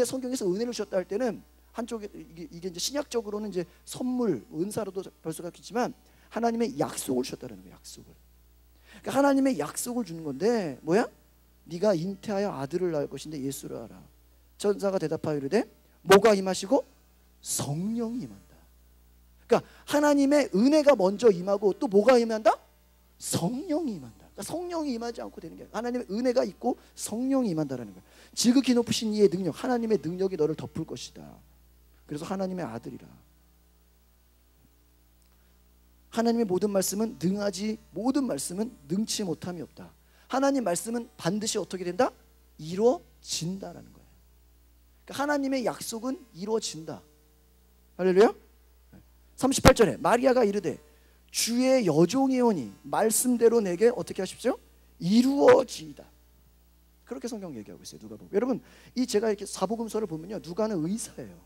성경에서 은혜를 주셨다 할 때는 한쪽에 이게 이제 신약적으로는 이제 선물, 은사로도 볼 수가 있지만 하나님의 약속을 주셨다는 거예요. 약속을. 그러니까 하나님의 약속을 주는 건데 뭐야? 네가 잉태하여 아들을 낳을 것인데 예수를 알아. 천사가 대답하여 이르되 뭐가 임하시고 성령이 임한다. 그러니까 하나님의 은혜가 먼저 임하고 또 뭐가 임한다? 성령이 임한다. 그러니까 성령이 임하지 않고 되는 게 아니라 하나님의 은혜가 있고 성령이 임한다라는 거예요. 지극히 높으신 이의 능력, 하나님의 능력이 너를 덮을 것이다. 그래서 하나님의 아들이라. 하나님의 모든 말씀은 모든 말씀은 능치 못함이 없다. 하나님 말씀은 반드시 어떻게 된다? 이루어진다라는 거예요. 그러니까 하나님의 약속은 이루어진다. 할렐루야. 38절에 마리아가 이르되 주의 여종이오니 말씀대로 내게 어떻게 하십시오? 이루어지이다. 그렇게 성경 얘기하고 있어요. 누가복음. 여러분, 이 제가 이렇게 사복음서를 보면요, 누가는 의사예요.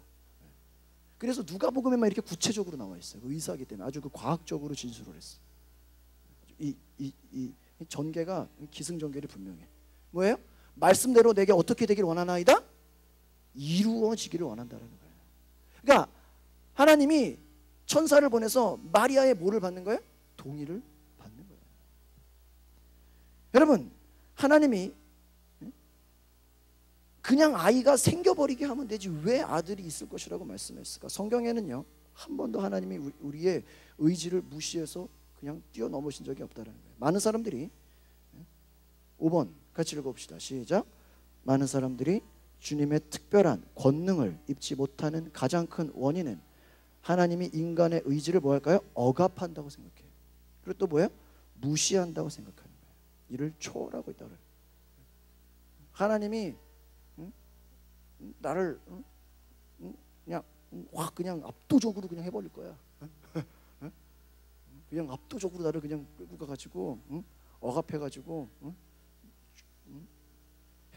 그래서 누가복음에만 이렇게 구체적으로 나와 있어요. 의사이기 때문에 아주 그 과학적으로 진술을 했어요. 이 전개가 기승전결이 분명해. 뭐예요? 말씀대로 내게 어떻게 되기를 원하나이다? 이루어지기를 원한다는 거예요. 그러니까 하나님이 천사를 보내서 마리아의 뭐를 받는 거예요? 동의를 받는 거예요. 여러분, 하나님이 그냥 아이가 생겨버리게 하면 되지 왜 아들이 있을 것이라고 말씀했을까? 성경에는요, 한 번도 하나님이 우리의 의지를 무시해서 그냥 뛰어넘으신 적이 없다는 거예요. 많은 사람들이 5번 같이 읽어봅시다. 시작. 많은 사람들이 주님의 특별한 권능을 입지 못하는 가장 큰 원인은 하나님이 인간의 의지를 뭐 할까요? 억압한다고 생각해요. 그리고 또 뭐예요? 무시한다고 생각하는 거예요. 이를 초월하고 있다고 그래요. 하나님이 나를 그냥 확 그냥 압도적으로 그냥 해버릴 거야. 그냥 압도적으로 나를 그냥 끌고 가가지고 억압해가지고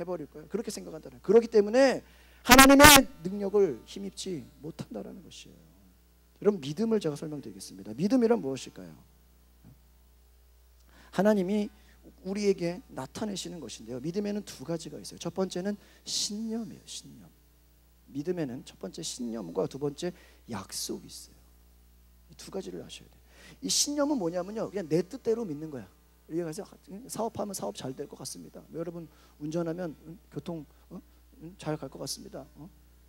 해버릴 거야. 그렇게 생각한다는. 그렇기 때문에 하나님의 능력을 힘입지 못한다라는 것이에요. 여러분, 믿음을 제가 설명드리겠습니다. 믿음이란 무엇일까요? 하나님이 우리에게 나타내시는 것인데요, 믿음에는 두 가지가 있어요. 첫 번째는 신념이에요. 신념. 믿음에는 첫 번째 신념과 두 번째 약속이 있어요. 이 두 가지를 아셔야 돼요. 이 신념은 뭐냐면요, 그냥 내 뜻대로 믿는 거야. 이해가세요? 사업하면 사업 잘 될 것 같습니다. 여러분, 운전하면 교통 잘 갈 것 같습니다.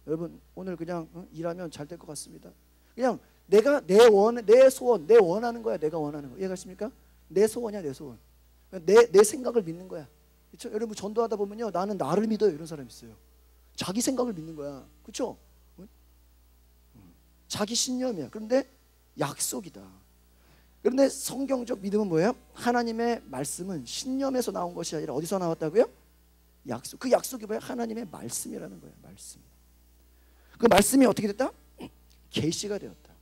여러분, 오늘 그냥 일하면 잘 될 것 같습니다. 그냥 내가 내 소원, 내 원하는 거야. 내가 원하는 거. 이해가십니까? 내 소원이야, 내 소원. 내 생각을 믿는 거야. 그렇죠? 여러분, 전도하다 보면요, 나는 나를 믿어요, 이런 사람 있어요. 자기 생각을 믿는 거야. 그렇죠? 자기 신념이야. 그런데 약속이다. 그런데 성경적 믿음은 뭐예요? 하나님의 말씀은 신념에서 나온 것이 아니라 어디서 나왔다고요? 약속. 그 약속이 뭐예요? 하나님의 말씀이라는 거예요. 말씀. 그 말씀이 어떻게 됐다? 계시가 되었다.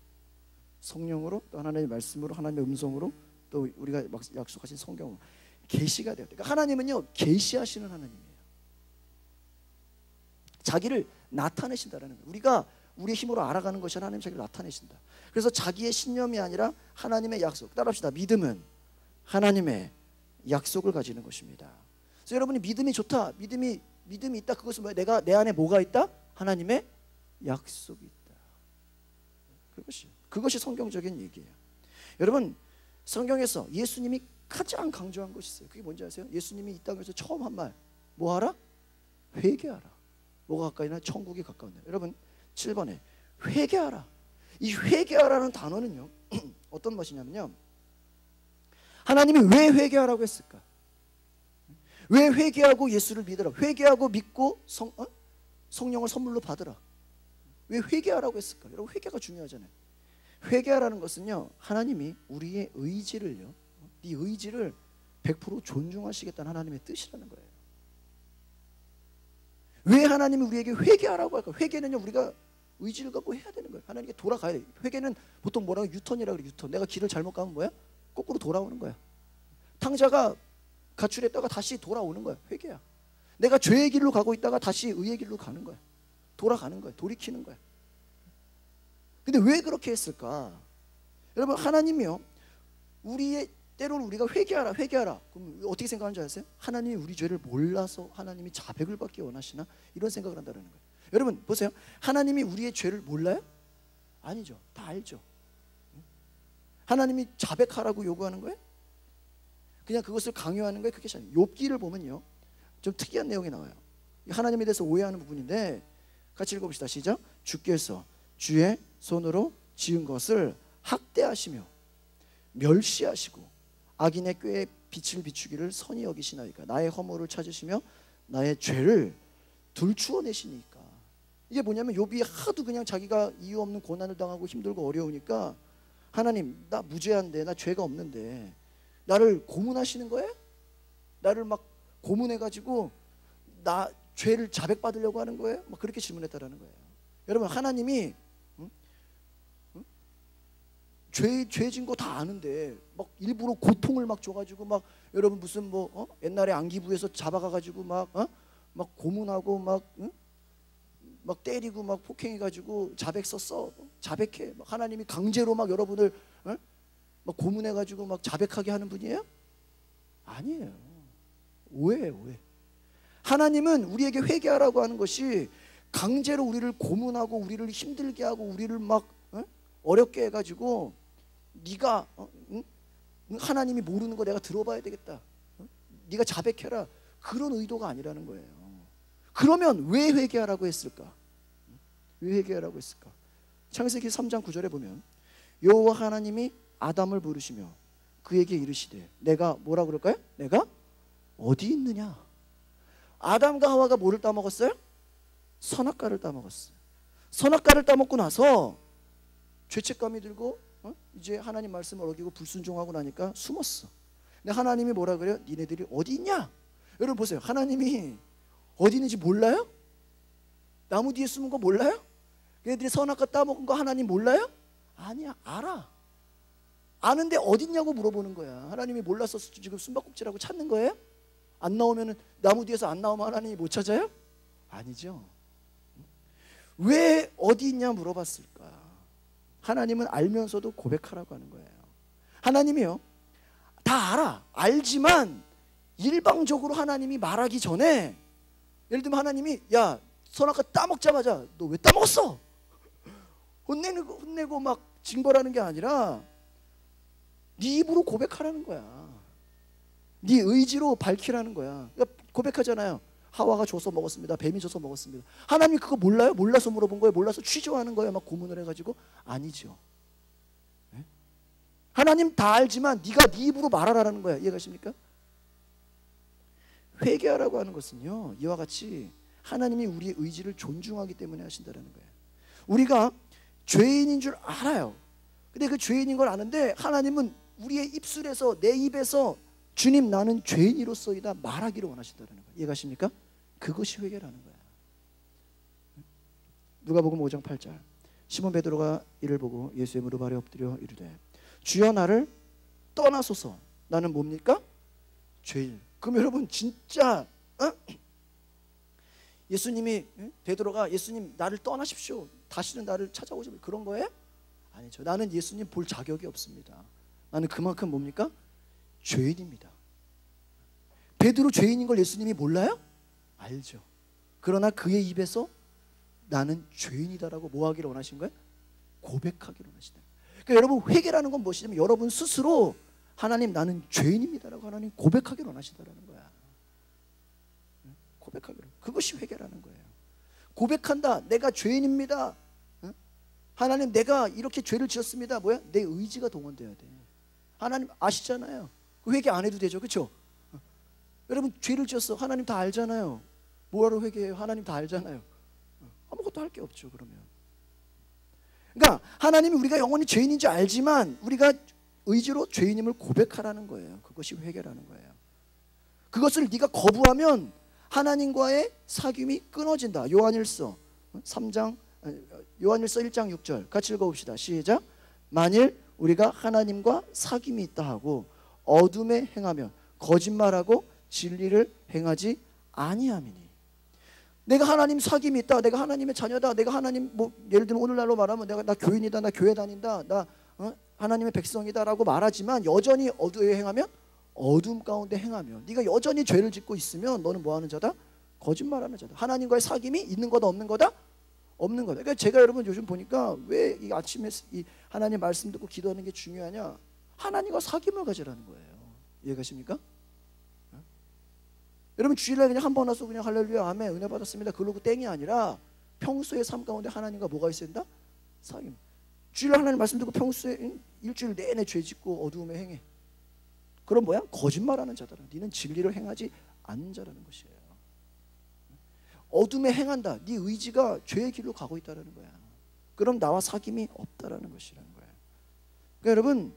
성령으로, 또 하나님의 말씀으로, 하나님의 음성으로, 또 우리가 약속하신 성경으로 계시가 되었다. 그러니까 하나님은요, 계시하시는 하나님이에요. 자기를 나타내신다라는 거예요. 우리가 우리의 힘으로 알아가는 것이 하나님 자기를 나타내신다. 그래서 자기의 신념이 아니라 하나님의 약속. 따라합시다. 믿음은 하나님의 약속을 가지는 것입니다. 그래서 여러분이 믿음이 좋다, 믿음이 있다. 그것은 뭐야? 내 안에 뭐가 있다? 하나님의 약속이 있다. 그것이 성경적인 얘기예요. 여러분, 성경에서 예수님이 가장 강조한 것이 있어요. 그게 뭔지 아세요? 예수님이 이 땅에서 처음 한 말, 뭐 하라? 회개하라. 뭐가 가까이나? 천국이 가까운데. 여러분, 7번에 회개하라. 이 회개하라는 단어는요, 어떤 것이냐면요, 하나님이 왜 회개하라고 했을까? 왜 회개하고 예수를 믿으라? 회개하고 믿고 성령을 선물로 받으라. 왜 회개하라고 했을까? 여러분, 회개가 중요하잖아요. 회개하라는 것은요, 하나님이 우리의 의지를요, 네 의지를 100% 존중하시겠다는 하나님의 뜻이라는 거예요. 왜 하나님이 우리에게 회개하라고 할까? 회개는요, 우리가 의지를 갖고 해야 되는 거예요. 하나님께 돌아가야 돼요. 회개는 보통 뭐라고? 유턴이라고 그래요. 유턴. 내가 길을 잘못 가면 뭐야? 거꾸로 돌아오는 거야. 탕자가 가출했다가 다시 돌아오는 거야. 회개야. 내가 죄의 길로 가고 있다가 다시 의의 길로 가는 거야. 돌아가는 거야. 돌이키는 거야. 근데 왜 그렇게 했을까? 여러분, 하나님이요, 때로는 우리가 회개하라. 그럼 어떻게 생각하는지 아세요? 하나님이 우리 죄를 몰라서 하나님이 자백을 받기 원하시나? 이런 생각을 한다는 거예요. 여러분, 보세요. 하나님이 우리의 죄를 몰라요? 아니죠. 다 알죠. 하나님이 자백하라고 요구하는 거예요? 그냥 그것을 강요하는 거예요? 그게 아니에요. 욥기를 보면요, 좀 특이한 내용이 나와요. 하나님에 대해서 오해하는 부분인데 같이 읽어봅시다. 시작. 주께서 주의 손으로 지은 것을 학대하시며 멸시하시고 악인의 꾀에 빛을 비추기를 선히 여기시나이까? 나의 허물을 찾으시며 나의 죄를 들추어내시니까. 이게 뭐냐면 욥이 하도 그냥 자기가 이유 없는 고난을 당하고 힘들고 어려우니까 하나님 나 무죄한데, 나 죄가 없는데 나를 고문하시는 거예요? 나를 막 고문해가지고 나 죄를 자백받으려고 하는 거예요? 막 그렇게 질문했다라는 거예요. 여러분, 하나님이 죄진 거 다 아는데 막 일부러 고통을 막 줘가지고 막, 여러분 무슨 뭐 옛날에 안기부에서 잡아가가지고 막 고문하고 막 때리고 막 폭행해가지고 자백 썼어. 자백해. 막 하나님이 강제로 막 여러분을 막 고문해가지고 막 자백하게 하는 분이에요? 아니에요. 오해예요, 오해. 하나님은 우리에게 회개하라고 하는 것이 강제로 우리를 고문하고 우리를 힘들게 하고 우리를 막 어렵게 해가지고 네가 하나님이 모르는 거 내가 들어봐야 되겠다, 네가 자백해라, 그런 의도가 아니라는 거예요. 그러면 왜 회개하라고 했을까? 왜 회개하라고 했을까? 창세기 3장 9절에 보면 여호와 하나님이 아담을 부르시며 그에게 이르시되, 내가 뭐라 그럴까요? 내가 어디 있느냐? 아담과 하와가 뭐를 따먹었어요? 선악과를 따먹었어요. 선악과를 따먹고 나서 죄책감이 들고 이제 하나님 말씀을 어기고 불순종하고 나니까 숨었어. 근데 하나님이 뭐라 그래요? 니네들이 어디 있냐? 여러분 보세요. 하나님이 어디 있는지 몰라요? 나무 뒤에 숨은 거 몰라요? 얘네들이 선악과 따먹은 거 하나님 몰라요? 아니야, 알아. 아는데 어디 있냐고 물어보는 거야. 하나님이 몰라서 지금 숨바꼭질하고 찾는 거예요? 안 나오면은, 나무 뒤에서 안 나오면 하나님이 못 찾아요? 아니죠. 왜 어디 있냐 물어봤을까? 하나님은 알면서도 고백하라고 하는 거예요. 하나님이요, 다 알아. 알지만 일방적으로 하나님이 말하기 전에, 예를 들면 하나님이 야 선악과 따먹자마자 너 왜 따먹었어? 혼내고 막 징벌하는 게 아니라 네 입으로 고백하라는 거야. 네 의지로 밝히라는 거야. 그러니까 고백하잖아요. 하와가 줘서 먹었습니다. 뱀이 줘서 먹었습니다. 하나님 그거 몰라요? 몰라서 물어본 거예요? 몰라서 취조하는 거예요? 막 고문을 해가지고? 아니죠. 네? 하나님 다 알지만 네가 네 입으로 말하라는 거야. 이해가십니까? 회개하라고 하는 것은요, 이와 같이 하나님이 우리의 의지를 존중하기 때문에 하신다는 거예요. 우리가 죄인인 줄 알아요. 근데 그 죄인인 걸 아는데 하나님은 우리의 입술에서, 내 입에서 주님 나는 죄인이로서이다 말하기를 원하신다는 거예요. 이해가십니까? 그것이 회개라는 거야. 누가복음 5장 8절. 시몬 베드로가 이를 보고 예수의 무릎 아래 엎드려 이르되, 주여 나를 떠나소서. 나는 뭡니까? 죄인. 그럼 여러분 진짜 예수님이, 베드로가 예수님 나를 떠나십시오, 다시는 나를 찾아오지 마, 그런 거예요? 아니죠. 나는 예수님 볼 자격이 없습니다. 나는 그만큼 뭡니까? 죄인입니다. 베드로 죄인인 걸 예수님이 몰라요? 알죠. 그러나 그의 입에서 나는 죄인이다라고 뭐 하기를 원하신 거예요? 고백하기를 원하시다. 그러니까 여러분, 회개라는 건 무엇이냐면 여러분 스스로 하나님 나는 죄인입니다라고 하나님 고백하기를 원하신다는 거야. 고백하기를. 그것이 회개라는 거예요. 고백한다. 내가 죄인입니다. 하나님 내가 이렇게 죄를 지었습니다. 뭐야? 내 의지가 동원돼야 돼. 하나님 아시잖아요. 회개 안 해도 되죠. 그렇죠? 여러분 죄를 지었어. 하나님 다 알잖아요. 뭐하러 회개해요? 하나님 다 알잖아요. 아무것도 할 게 없죠. 그러면. 그러니까 하나님이 우리가 영원히 죄인인지 알지만 우리가 의지로 죄인임을 고백하라는 거예요. 그것이 회개라는 거예요. 그것을 네가 거부하면 하나님과의 사귐이 끊어진다. 요한일서 1장 6절 같이 읽어봅시다. 시작. 만일 우리가 하나님과 사귐이 있다 하고 어둠에 행하면 거짓말하고 진리를 행하지 아니함이니. 내가 하나님 사귐이 있다, 내가 하나님의 자녀다, 내가 하나님, 뭐 예를 들면 오늘날로 말하면 내가 나 교인이다, 나 교회 다닌다, 나 하나님의 백성이다라고 말하지만 여전히 어둠에 행하면, 어둠 가운데 행하면, 네가 여전히 죄를 짓고 있으면 너는 뭐 하는 자다? 거짓말하는 자다. 하나님과의 사귐이 있는 거다 없는 거다? 없는 거다. 그러니까 제가 여러분 요즘 보니까 왜 이 아침에 이 하나님 말씀 듣고 기도하는 게 중요하냐? 하나님과 사귐을 가지라는 거예요. 이해가십니까? 여러분 주일날 그냥 한 번 와서 그냥 할렐루야 아멘 은혜 받았습니다 그러고 땡이 아니라 평소의 삶 가운데 하나님과 뭐가 있어야 된다? 사귐. 주일날 하나님 말씀 듣고 평소에 일주일 내내 죄 짓고 어두움에 행해. 그럼 뭐야? 거짓말하는 자더라. 너는 진리를 행하지 않는 자라는 것이에요. 어둠에 행한다. 네 의지가 죄의 길로 가고 있다는 거야. 그럼 나와 사귐이 없다라는 것이라는 거야. 그러니까 여러분,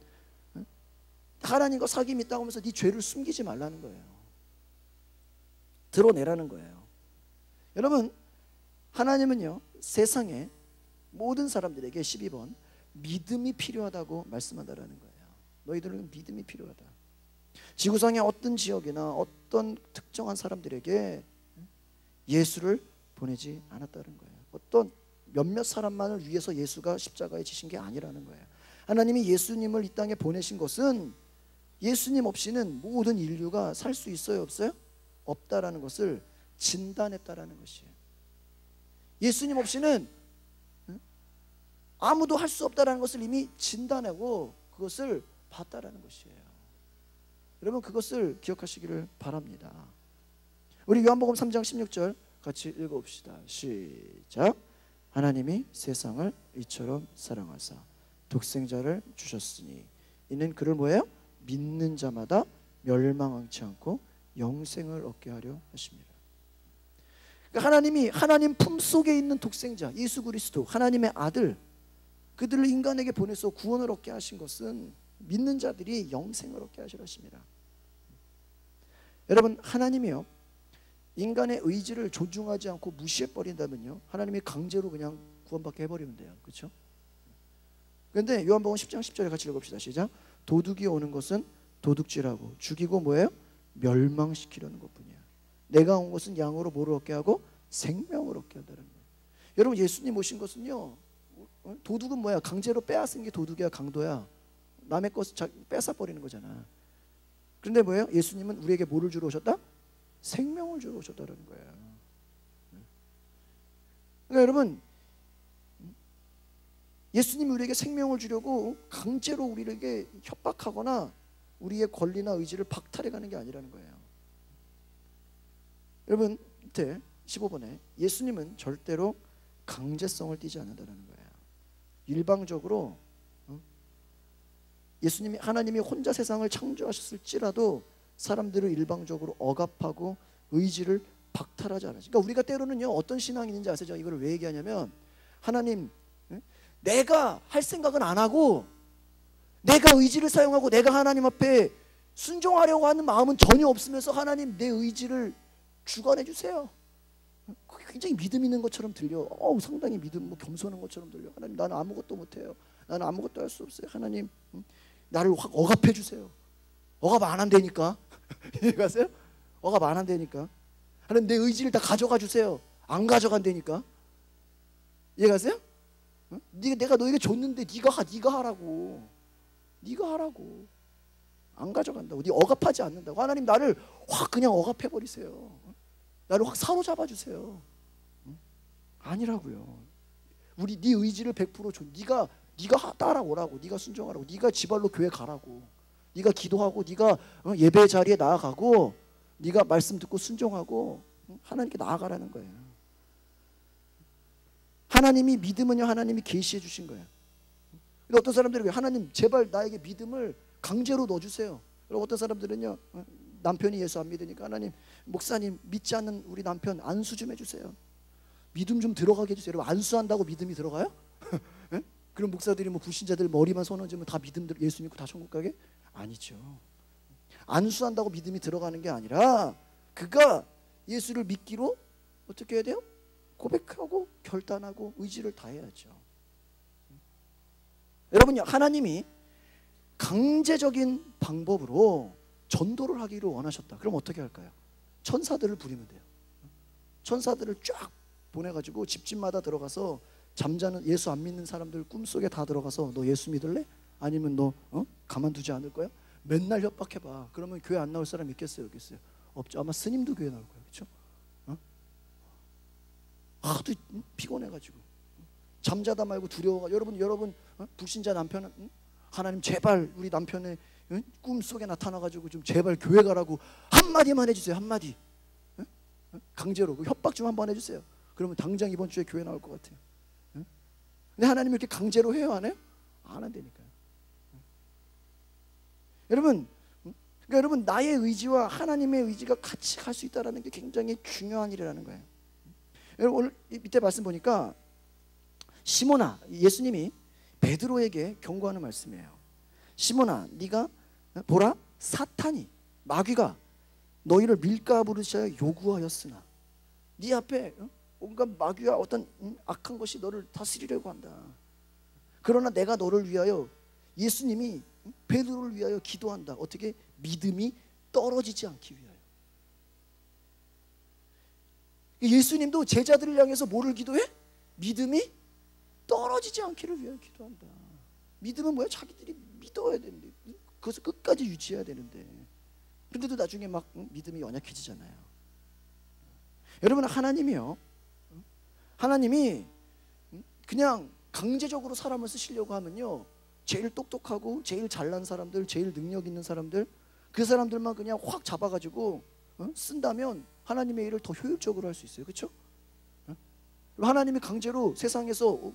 하나님과 사귐이 있다고 하면서 네 죄를 숨기지 말라는 거예요. 드러내라는 거예요. 여러분, 하나님은요, 세상에 모든 사람들에게 12번 믿음이 필요하다고 말씀한다라는 거예요. 너희들은 믿음이 필요하다. 지구상의 어떤 지역이나 어떤 특정한 사람들에게 예수를 보내지 않았다는 거예요. 어떤 몇몇 사람만을 위해서 예수가 십자가에 지신 게 아니라는 거예요. 하나님이 예수님을 이 땅에 보내신 것은 예수님 없이는 모든 인류가 살 수 있어요, 없어요? 없다라는 것을 진단했다라는 것이에요. 예수님 없이는 아무도 할 수 없다라는 것을 이미 진단하고 그것을 봤다라는 것이에요. 여러분, 그것을 기억하시기를 바랍니다. 우리 요한복음 3장 16절 같이 읽어봅시다. 시작. 하나님이 세상을 이처럼 사랑하사 독생자를 주셨으니 이는 그를 뭐예요? 믿는 자마다 멸망하지 않고 영생을 얻게 하려 하십니다. 그러니까 하나님이 하나님 품속에 있는 독생자 예수 그리스도 하나님의 아들, 그들을 인간에게 보내서 구원을 얻게 하신 것은 믿는 자들이 영생을 얻게 하시려 하십니다. 여러분, 하나님이요, 인간의 의지를 존중하지 않고 무시해버린다면요, 하나님이 강제로 그냥 구원받게 해버리면 돼요. 그렇죠? 그런데 요한복음 10장 10절에 같이 읽읍시다. 시작. 도둑이 오는 것은 도둑질하고 죽이고 뭐예요? 멸망시키려는 것뿐이야. 내가 온 것은 양으로 뭐를 얻게 하고 생명을 얻게 한다는 거예요. 여러분, 예수님 오신 것은요, 도둑은 뭐야? 강제로 빼앗은 게 도둑이야, 강도야. 남의 것을 뺏어버리는 거잖아. 그런데 뭐예요? 예수님은 우리에게 뭐를 주러 오셨다? 생명을 주러 오셨다는 거예요. 그러니까 여러분, 예수님이 우리에게 생명을 주려고 강제로 우리에게 협박하거나 우리의 권리나 의지를 박탈해가는 게 아니라는 거예요. 여러분, 밑에 15번에 예수님은 절대로 강제성을 띠지 않는다는 거예요. 일방적으로 예수님이, 하나님이 혼자 세상을 창조하셨을지라도 사람들을 일방적으로 억압하고 의지를 박탈하지 않으시죠. 그러니까 우리가 때로는요, 어떤 신앙이 있는지 아세요? 제가 이걸 왜 얘기하냐면, 하나님, 내가 할 생각은 안 하고 내가 의지를 사용하고 내가 하나님 앞에 순종하려고 하는 마음은 전혀 없으면서 하나님, 내 의지를 주관해 주세요. 굉장히 믿음 있는 것처럼 들려. 상당히 믿음, 겸손한 것처럼 들려. 하나님, 나는 아무것도 못해요. 나는 아무것도 할 수 없어요. 하나님, 나를 확 억압해 주세요. 억압 안 한다니까. 이해가세요? 억압 안 한다니까. 하나님, 내 의지를 다 가져가 주세요. 안 가져간다니까. 이해가세요? 내가 너에게 줬는데 네가 하라고. 네가 하라고. 안 가져간다고. 네 억압하지 않는다고. 하나님, 나를 확 그냥 억압해 버리세요. 나를 확 사로잡아 주세요. 아니라고요. 우리 네 의지를 100% 줘. 네가 따라오라고. 네가 순종하라고. 네가 지발로 교회 가라고. 네가 기도하고, 네가 예배 자리에 나아가고, 네가 말씀 듣고 순종하고 하나님께 나아가라는 거예요. 하나님이, 믿음은요, 하나님이 계시해 주신 거예요. 근데 어떤 사람들은 하나님, 제발 나에게 믿음을 강제로 넣어주세요. 그리고 어떤 사람들은요, 남편이 예수 안 믿으니까 하나님, 목사님, 믿지 않는 우리 남편 안수 좀 해주세요. 믿음 좀 들어가게 해주세요. 여러분, 안수한다고 믿음이 들어가요? 그럼 목사들이 불신자들 머리만 손 얹으면 다 믿음, 예수 믿고 다 천국 가게? 아니죠. 안수한다고 믿음이 들어가는 게 아니라 그가 예수를 믿기로 어떻게 해야 돼요? 고백하고 결단하고 의지를 다해야죠. 여러분, 하나님이 강제적인 방법으로 전도를 하기를 원하셨다. 그럼 어떻게 할까요? 천사들을 부리면 돼요. 천사들을 쫙 보내가지고 집집마다 들어가서 잠자는 예수 안 믿는 사람들 꿈속에 다 들어가서, 너 예수 믿을래? 아니면 너 가만두지 않을 거야? 맨날 협박해봐. 그러면 교회 안 나올 사람 있겠어요, 없겠어요? 없죠. 아마 스님도 교회 나올 거예요. 그렇죠? 하도 피곤해가지고 잠자다 말고 두려워가. 여러분 불신자 남편은 하나님, 제발 우리 남편의 꿈속에 나타나가지고 좀 제발 교회 가라고 한마디만 해주세요. 한마디. 강제로 협박 좀 한번 해주세요. 그러면 당장 이번 주에 교회 나올 것 같아요. 근데 하나님이 이렇게 강제로 해요, 안 해요? 안 한다니까요. 여러분, 그러니까 여러분, 나의 의지와 하나님의 의지가 같이 갈 수 있다는 게 굉장히 중요한 일이라는 거예요. 여러분, 오늘 밑에 말씀 보니까 시몬아, 예수님이 베드로에게 경고하는 말씀이에요. 시몬아 네가 보라 사탄이 마귀가 너희를 밀가부르시어 요구하였으나 네 앞에 온갖 마귀와 어떤 악한 것이 너를 다스리려고 한다. 그러나 내가 너를 위하여 예수님이 베드로를 위하여 기도한다. 어떻게? 믿음이 떨어지지 않기 위하여. 예수님도 제자들을 향해서 뭐를 기도해? 믿음이 떨어지지 않기를 위하여 기도한다. 믿음은 뭐야? 자기들이 믿어야 되는데 그것을 끝까지 유지해야 되는데 그런데도 나중에 막 믿음이 연약해지잖아요. 여러분 하나님이요, 하나님이 그냥 강제적으로 사람을 쓰시려고 하면요 제일 똑똑하고 제일 잘난 사람들, 제일 능력 있는 사람들, 그 사람들만 그냥 확 잡아가지고 쓴다면 하나님의 일을 더 효율적으로 할 수 있어요. 그렇죠? 하나님이 강제로 세상에서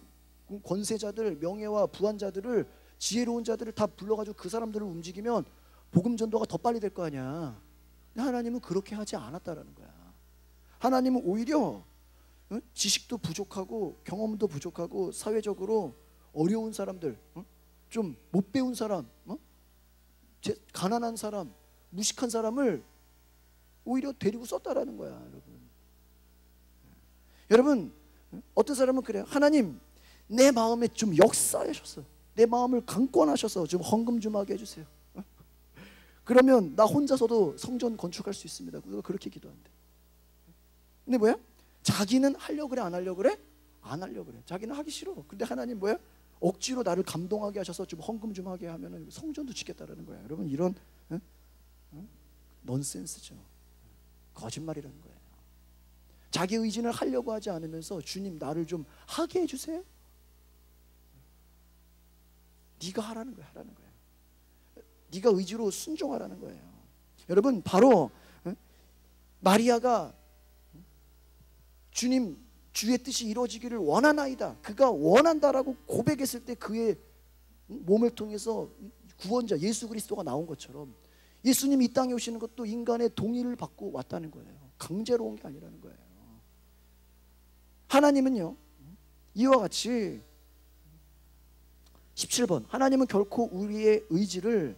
권세자들, 명예와 부한자들을, 지혜로운 자들을 다 불러가지고 그 사람들을 움직이면 복음 전도가 더 빨리 될 거 아니야. 근데 하나님은 그렇게 하지 않았다라는 거야. 하나님은 오히려 지식도 부족하고 경험도 부족하고 사회적으로 어려운 사람들, 좀 못 배운 사람, 가난한 사람, 무식한 사람을 오히려 데리고 썼다라는 거야. 여러분 어떤 사람은 그래요. 하나님 내 마음에 좀 역사하셔서 내 마음을 강권하셔서 좀 헌금 좀 하게 해주세요. 그러면 나 혼자서도 성전 건축할 수 있습니다. 그렇게 기도한대. 근데 뭐야? 자기는 하려고 그래 안 하려고 그래? 안 하려고 그래. 자기는 하기 싫어. 근데 하나님 뭐야? 억지로 나를 감동하게 하셔서 좀 헌금 좀 하게 하면은 성전도 짓겠다라는 거야. 여러분 이런 넌센스죠. 거짓말이라는 거예요. 자기 의지는 하려고 하지 않으면서 주님 나를 좀 하게 해주세요. 네가 하라는 거야. 하라는 거야. 네가 의지로 순종하라는 거예요. 여러분 바로 마리아가 주님 주의 뜻이 이루어지기를 원하나이다, 그가 원한다라고 고백했을 때 그의 몸을 통해서 구원자 예수 그리스도가 나온 것처럼 예수님이 이 땅에 오시는 것도 인간의 동의를 받고 왔다는 거예요. 강제로 온 게 아니라는 거예요. 하나님은요 이와 같이 17번 하나님은 결코 우리의 의지를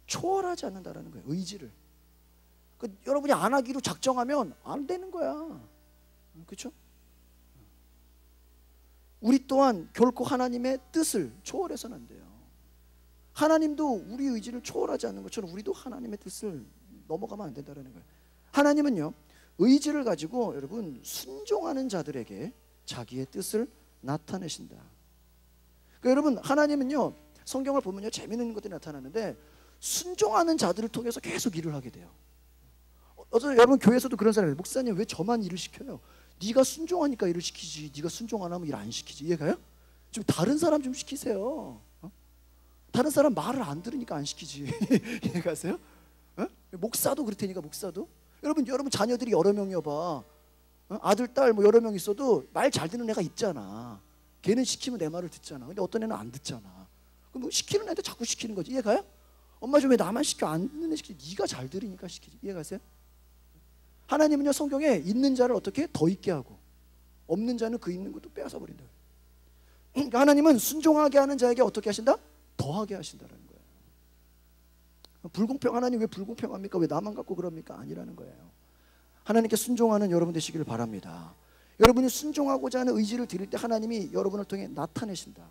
초월하지 않는다라는 거예요. 의지를. 여러분이 안 하기로 작정하면 안 되는 거야. 그렇죠? 우리 또한 결코 하나님의 뜻을 초월해서는 안 돼요. 하나님도 우리 의지를 초월하지 않는 것처럼 우리도 하나님의 뜻을 넘어가면 안 된다는 거예요. 하나님은요 의지를 가지고 여러분 순종하는 자들에게 자기의 뜻을 나타내신다. 그러니까 여러분 하나님은요 성경을 보면요 재미있는 것들이 나타나는데 순종하는 자들을 통해서 계속 일을 하게 돼요. 여러분 교회에서도 그런 사람이에요. 목사님 왜 저만 일을 시켜요? 네가 순종하니까 일을 시키지. 네가 순종 안 하면 일 안 시키지. 이해가요? 좀 다른 사람 좀 시키세요. 다른 사람 말을 안 들으니까 안 시키지. 이해가세요? 목사도 그렇다니까. 목사도 여러분 자녀들이 여러 명이어봐. 아들 딸 뭐 여러 명 있어도 말 잘 듣는 애가 있잖아. 걔는 시키면 내 말을 듣잖아. 근데 어떤 애는 안 듣잖아. 그럼 뭐 시키는 애한테 자꾸 시키는 거지. 이해가요? 엄마 좀 왜 나만 시켜? 안 듣는 애 시키지. 네가 잘 들으니까 시키지. 이해가세요? 하나님은요 성경에 있는 자를 어떻게 더 있게 하고 없는 자는 그 있는 것도 빼앗아 버린다. 그러니까 하나님은 순종하게 하는 자에게 어떻게 하신다? 더하게 하신다는 거예요. 불공평. 하나님 왜 불공평합니까? 왜 나만 갖고 그럽니까? 아니라는 거예요. 하나님께 순종하는 여러분 되시기를 바랍니다. 여러분이 순종하고자 하는 의지를 드릴 때 하나님이 여러분을 통해 나타내신다.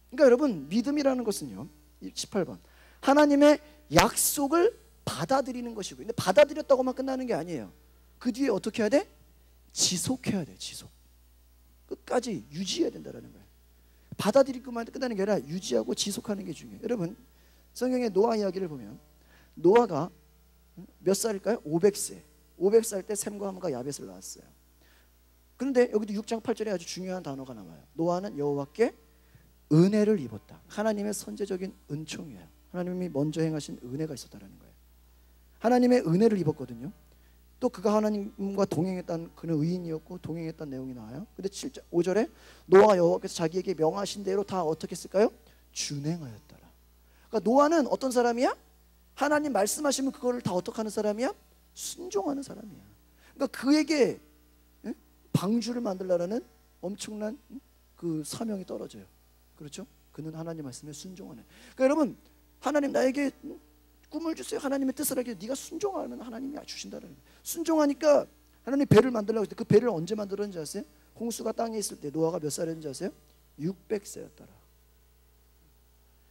그러니까 여러분 믿음이라는 것은요 18번 하나님의 약속을 받아들이는 것이고, 근데 받아들였다고만 끝나는 게 아니에요. 그 뒤에 어떻게 해야 돼? 지속해야 돼. 지속. 끝까지 유지해야 된다는 거예요. 받아들이고만 끝나는 게 아니라 유지하고 지속하는 게 중요해요. 여러분 성경의 노아 이야기를 보면 노아가 몇 살일까요? 500세. 500살 때 셈과 함과 야벳을 낳았어요. 그런데 여기도 6장 8절에 아주 중요한 단어가 나와요. 노아는 여호와께 은혜를 입었다. 하나님의 선제적인 은총이에요. 하나님이 먼저 행하신 은혜가 있었다는 거예요. 하나님의 은혜를 입었거든요. 또 그가 하나님과 동행했다는, 그는 의인이었고 동행했다는 내용이 나와요. 근데 7절, 5절에 노아가 여호와께서 자기에게 명하신 대로 다 어떻게 했을까요? 준행하였더라. 그러니까 노아는 어떤 사람이야? 하나님 말씀하시면 그거를 다 어떻게 하는 사람이야? 순종하는 사람이야. 그러니까 그에게 방주를 만들라는 엄청난 그 사명이 떨어져요. 그렇죠? 그는 하나님 말씀에 순종하네. 그러니까 여러분, 하나님 나에게 꿈을 주세요. 하나님의 뜻을 하게 네가 순종하면 하나님이 주신다는 거예요. 순종하니까 하나님 배를 만들려고 했는데 그 배를 언제 만들었는지 아세요? 홍수가 땅에 있을 때 노아가 몇 살이었는지 아세요? 600세였더라.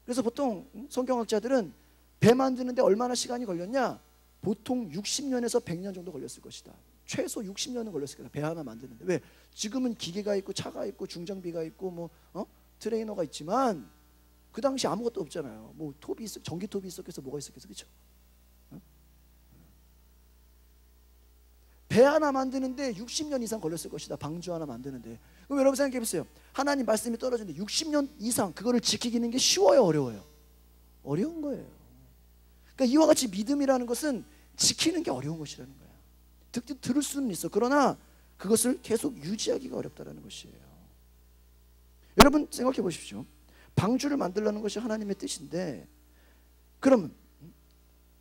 그래서 보통 성경학자들은 배 만드는데 얼마나 시간이 걸렸냐? 보통 60년에서 100년 정도 걸렸을 것이다. 최소 60년은 걸렸을 거다. 배 하나 만드는데. 왜? 지금은 기계가 있고 차가 있고 중장비가 있고 뭐 트레이너가 있지만 그 당시 아무것도 없잖아요. 뭐 톱이 있어, 전기톱이 있었겠어, 뭐가 있었겠어, 그렇죠? 배 하나 만드는데 60년 이상 걸렸을 것이다. 방주 하나 만드는데. 그럼 여러분 생각해 보세요. 하나님 말씀이 떨어지는데 60년 이상 그거를 지키기는 게 쉬워요, 어려워요? 어려운 거예요. 그러니까 이와 같이 믿음이라는 것은 지키는 게 어려운 것이라는 거예요. 들을 수는 있어. 그러나 그것을 계속 유지하기가 어렵다는 것이에요. 여러분 생각해 보십시오. 방주를 만들려는 것이 하나님의 뜻인데, 그러면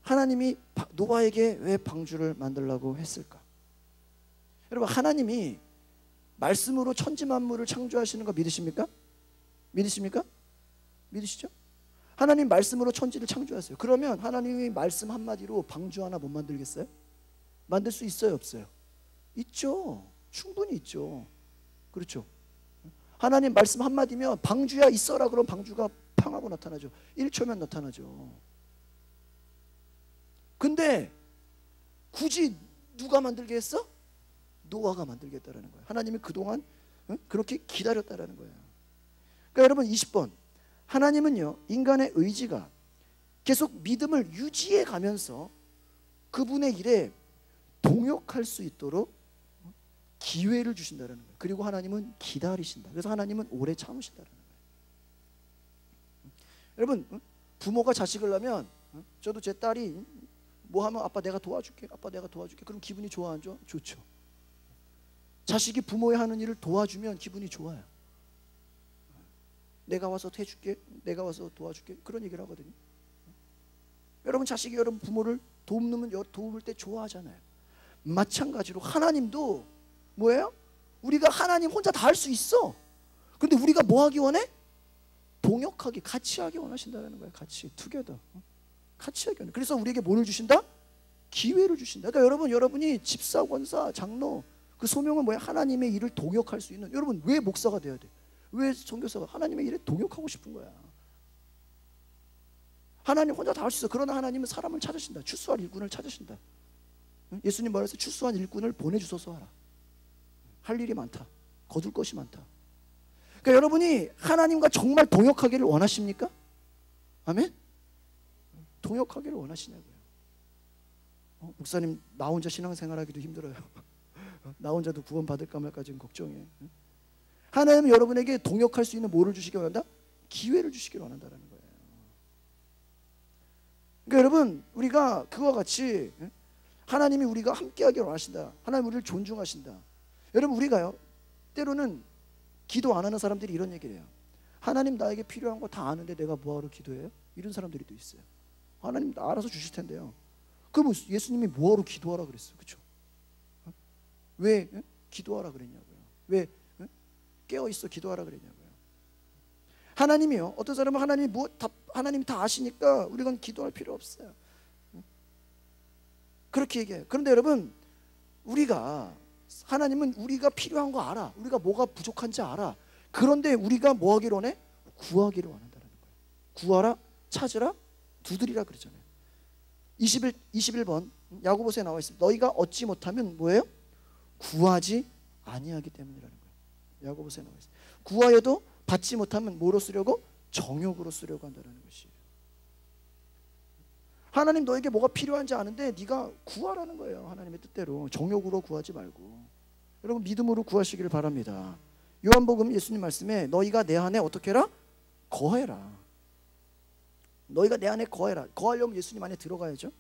하나님이 노아에게 왜 방주를 만들라고 했을까? 여러분, 하나님이 말씀으로 천지 만물을 창조하시는 거 믿으십니까? 믿으십니까? 믿으시죠? 하나님 말씀으로 천지를 창조하세요. 그러면 하나님이 말씀 한마디로 방주 하나 못 만들겠어요? 만들 수 있어요, 없어요? 있죠. 충분히 있죠. 그렇죠? 하나님 말씀 한마디면 방주야 있어라 그러면 방주가 팡하고 나타나죠. 1초면 나타나죠. 근데 굳이 누가 만들게 했어? 노아가 만들겠다라는 거예요. 하나님이 그동안 그렇게 기다렸다라는 거예요. 그러니까 여러분 20번, 하나님은요 인간의 의지가 계속 믿음을 유지해 가면서 그분의 일에 동역할 수 있도록 기회를 주신다는 거예요. 그리고 하나님은 기다리신다. 그래서 하나님은 오래 참으신다는 거예요. 여러분, 부모가 자식을 낳으면, 저도 제 딸이 뭐 하면 아빠 내가 도와줄게, 아빠 내가 도와줄게. 그럼 기분이 좋아 안 좋아? 좋죠. 자식이 부모의 하는 일을 도와주면 기분이 좋아요. 내가 와서 해줄게, 내가 와서 도와줄게, 그런 얘기를 하거든요. 여러분, 자식이 여러분 부모를 도움을 때 좋아하잖아요. 마찬가지로 하나님도 뭐예요? 우리가 하나님 혼자 다 할 수 있어. 근데 우리가 뭐 하기 원해? 동역하기, 같이 하기 원하신다는 거예요. 같이, 투게더, 같이 하기 원해. 그래서 우리에게 뭐를 주신다? 기회를 주신다. 그러니까 여러분이 집사, 권사, 장로, 그 소명은 뭐야? 하나님의 일을 동역할 수 있는. 여러분 왜 목사가 돼야 돼? 왜 선교사가? 하나님의 일에 동역하고 싶은 거야. 하나님 혼자 다 할 수 있어. 그러나 하나님은 사람을 찾으신다. 추수할 일꾼을 찾으신다. 예수님 말해서 추수한 일꾼을 보내주소서 하라. 할 일이 많다. 거둘 것이 많다. 그러니까 여러분이 하나님과 정말 동역하기를 원하십니까? 아멘? 동역하기를 원하시냐고요. 목사님 나 혼자 신앙생활하기도 힘들어요. 나 혼자도 구원 받을까 말까 지금 걱정해. 하나님은 여러분에게 동역할 수 있는 뭐를 주시기 원한다? 기회를 주시기 원한다는 거예요. 그러니까 여러분, 우리가 그와 같이 하나님이 우리가 함께하기를 원하신다. 하나님 우리를 존중하신다. 여러분, 우리가요 때로는 기도 안 하는 사람들이 이런 얘기를 해요. 하나님 나에게 필요한 거 다 아는데 내가 뭐하러 기도해요? 이런 사람들이 또 있어요. 하나님 알아서 주실 텐데요. 그럼 예수님이 뭐하러 기도하라 그랬어요? 그렇죠? 왜 기도하라 그랬냐고요? 왜 깨어있어 기도하라 그랬냐고요? 하나님이요, 어떤 사람은 하나님이 다 아시니까 우리가 기도할 필요 없어요. 그렇게 얘기해요. 그런데 여러분, 하나님은 우리가 필요한 거 알아. 우리가 뭐가 부족한지 알아. 그런데 우리가 뭐 하기를 원해? 구하기를 원한다는 거예요. 구하라, 찾으라, 두드리라 그러잖아요. 21번 야고보서에 나와 있습니다. 너희가 얻지 못하면 뭐예요? 구하지 아니하기 때문이라는 거예요. 야고보서에 나와 있습니다. 구하여도 받지 못하면 뭐로 쓰려고? 정욕으로 쓰려고 한다는 것이에요. 하나님 너에게 뭐가 필요한지 아는데 네가 구하라는 거예요. 하나님의 뜻대로. 정욕으로 구하지 말고. 여러분, 믿음으로 구하시기를 바랍니다. 요한복음 예수님 말씀에 너희가 내 안에 어떻게 해라? 거해라. 너희가 내 안에 거해라. 거하려면 예수님 안에 들어가야죠.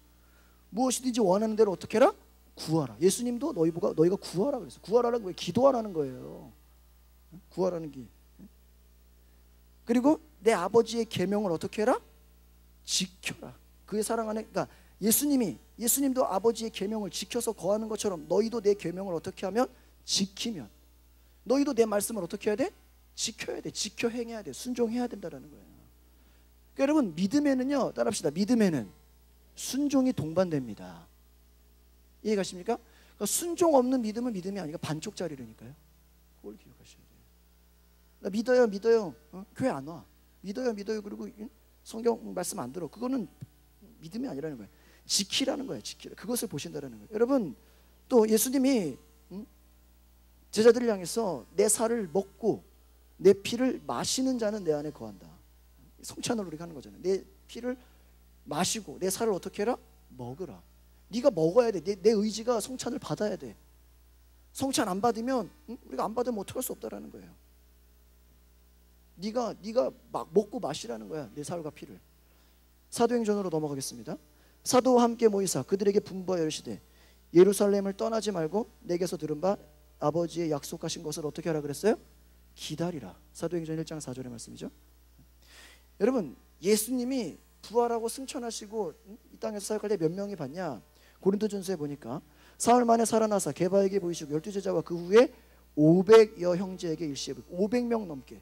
무엇이든지 원하는 대로 어떻게 해라? 구하라. 예수님도 너희가 구하라 그랬어요. 구하라는 거예요. 기도하라는 거예요. 구하라는 게. 그리고 내 아버지의 계명을 어떻게 해라? 지켜라. 그의 사랑 안에, 그러니까 예수님도 아버지의 계명을 지켜서 거하는 것처럼 너희도 내 계명을 어떻게 하면? 지키면. 너희도 내 말씀을 어떻게 해야 돼? 지켜야 돼. 지켜 행해야 돼. 순종해야 된다는 거예요. 그러니까 여러분, 믿음에는요, 따라합시다. 믿음에는 순종이 동반됩니다. 이해가십니까? 그러니까 순종 없는 믿음은 믿음이 아니라 반쪽짜리라니까요. 그걸 기억하셔야 돼요. 나 믿어요. 교회 안 와. 믿어요. 그리고 성경 말씀 안 들어. 그거는 믿음이 아니라는 거예요. 지키라는 거예요. 지키라. 그것을 보신다는 거예요. 여러분, 또 예수님이 제자들을 향해서 내 살을 먹고 내 피를 마시는 자는 내 안에 거한다. 성찬을 우리가 하는 거잖아요. 내 피를 마시고 내 살을 어떻게 해라? 먹으라. 네가 먹어야 돼. 내 의지가 성찬을 받아야 돼. 성찬 안 받으면 우리가 안 받으면 어떡할 수 없다라는 거예요. 네가 막 먹고 마시라는 거야. 내 살과 피를. 사도행전으로 넘어가겠습니다. 사도와 함께 모이사 그들에게 분부하여 이르시되 예루살렘을 떠나지 말고 내게서 들은 바 아버지의 약속하신 것을 어떻게 하라 그랬어요? 기다리라. 사도행전 1장 4절의 말씀이죠. 여러분, 예수님이 부활하고 승천하시고 이 땅에서 사역할 때 몇 명이 봤냐? 고린도전서에 보니까 사흘 만에 살아나사 게바에게 보이시고 12제자와 그 후에 500여 형제에게 일시에 500명 넘게.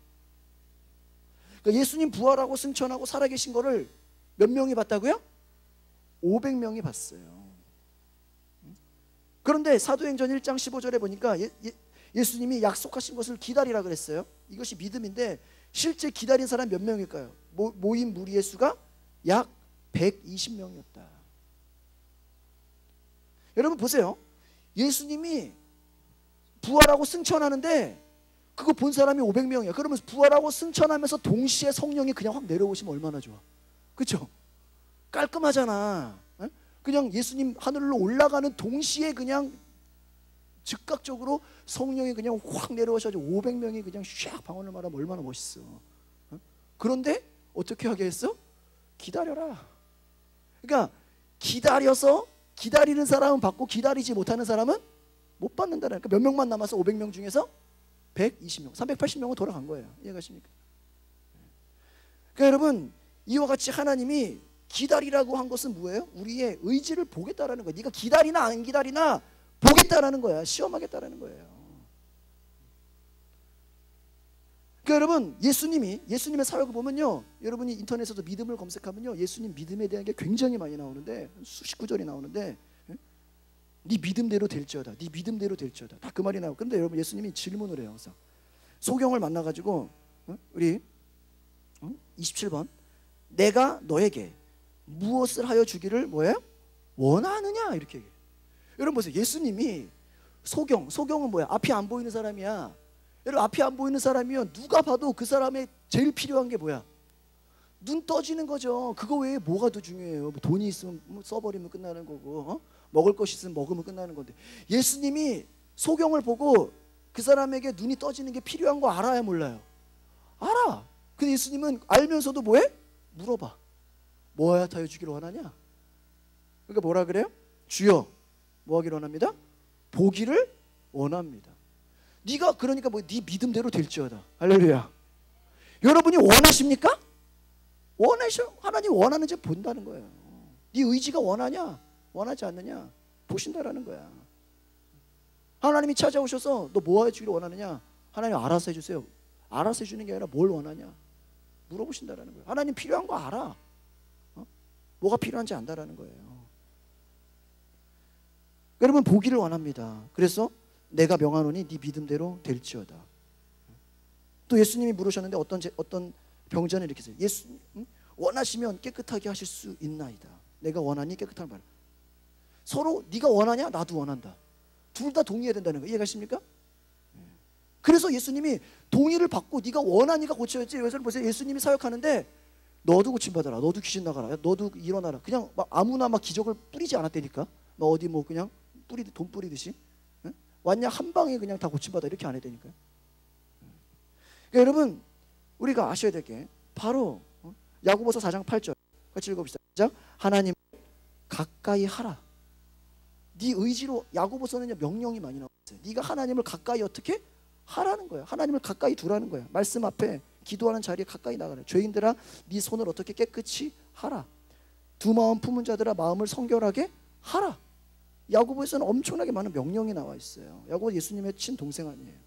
그러니까 예수님 부활하고 승천하고 살아계신 거를 몇 명이 봤다고요? 500명이 봤어요. 그런데 사도행전 1장 15절에 보니까 예수님이 약속하신 것을 기다리라 그랬어요. 이것이 믿음인데 실제 기다린 사람 몇 명일까요? 모인 무리의 수가 약 120명이었다. 여러분 보세요. 예수님이 부활하고 승천하는데 그거 본 사람이 500명이야. 그러면 부활하고 승천하면서 동시에 성령이 그냥 확 내려오시면 얼마나 좋아. 그렇죠? 깔끔하잖아. 그냥 예수님 하늘로 올라가는 동시에 그냥 즉각적으로 성령이 그냥 확 내려오셔서 500명이 그냥 샥 방언을 말하면 얼마나 멋있어. 그런데 어떻게 하게 했어? 기다려라. 그러니까 기다려서 기다리는 사람은 받고 기다리지 못하는 사람은 못 받는다는. 그러니까 몇 명만 남아서 500명 중에서 120명, 380명은 돌아간 거예요. 이해가십니까? 그러니까 여러분, 이와 같이 하나님이 기다리라고 한 것은 뭐예요? 우리의 의지를 보겠다라는 거예요. 네가 기다리나 안 기다리나 보겠다라는 거야. 시험하겠다라는 거예요. 그러니까 여러분, 예수님의 사역을 보면요, 여러분이 인터넷에서도 믿음을 검색하면요, 예수님 믿음에 대한 게 굉장히 많이 나오는데, 수십 구절이 나오는데, 네 믿음대로 될지어다. 네 믿음대로 될지어다. 다 그 말이 나오고. 그런데 여러분, 예수님이 질문을 해요. 그래서 소경을 만나가지고 우리 27번 내가 너에게 무엇을 하여 주기를 뭐예요? 원하느냐? 이렇게 얘기해요. 여러분 보세요. 예수님이 소경은 뭐야? 앞이 안 보이는 사람이야. 여러분, 앞이 안 보이는 사람이면 누가 봐도 그 사람의 제일 필요한 게 뭐야? 눈 떠지는 거죠. 그거 외에 뭐가 더 중요해요? 뭐 돈이 있으면 써버리면 끝나는 거고, 먹을 것이 있으면 먹으면 끝나는 건데, 예수님이 소경을 보고 그 사람에게 눈이 떠지는 게 필요한 거 알아야 몰라요? 알아. 근데 예수님은 알면서도 뭐해? 물어봐. 뭐 하여 주기를 원하냐? 그러니까 뭐라 그래요? 주여, 뭐 하기를 원합니다? 보기를 원합니다. 네가 그러니까 뭐 네 믿음대로 될지어다. 할렐루야. 여러분이 원하십니까? 원하셔. 하나님 원하는지 본다는 거예요. 네 의지가 원하냐 원하지 않느냐 보신다라는 거야. 하나님이 찾아오셔서 너 뭐 해주기를 원하느냐? 하나님 알아서 해주세요. 알아서 해주는 게 아니라 뭘 원하냐 물어보신다라는 거예요. 하나님 필요한 거 알아. 뭐가 필요한지 안다라는 거예요. 여러분, 보기를 원합니다. 그래서 내가 명하노니 네 믿음대로 될지어다. 또 예수님이 물으셨는데 어떤 병자는 이렇게 했어요. 예수님, 원하시면 깨끗하게 하실 수 있나이다. 내가 원하니 깨끗한 말. 서로 네가 원하냐? 나도 원한다. 둘 다 동의해야 된다는 거 이해가십니까? 그래서 예수님이 동의를 받고 네가 원하니까 고쳐야지. 여러분 보세요. 예수님이 사역하는데 너도 고침받아라. 너도 귀신 나가라. 너도 일어나라. 그냥 막 아무나 막 기적을 뿌리지 않았다니까. 막 어디 뭐 그냥 돈 뿌리듯이. 왔냐 한 방에 그냥 다 고침받아 이렇게 안 해야 되니까요. 그러니까 여러분, 우리가 아셔야 될 게 바로 야고보서 4장 8절 같이 읽어봅시다. 시작. 하나님 가까이 하라. 네 의지로. 야고보서는 명령이 많이 나왔어요. 네가 하나님을 가까이 어떻게 하라는 거야. 하나님을 가까이 두라는 거야. 말씀 앞에 기도하는 자리에 가까이 나가라. 죄인들아 네 손을 어떻게 깨끗이 하라. 두 마음 품은 자들아 마음을 성결하게 하라. 야고보에서는 엄청나게 많은 명령이 나와 있어요. 야고보 예수님의 친동생 아니에요.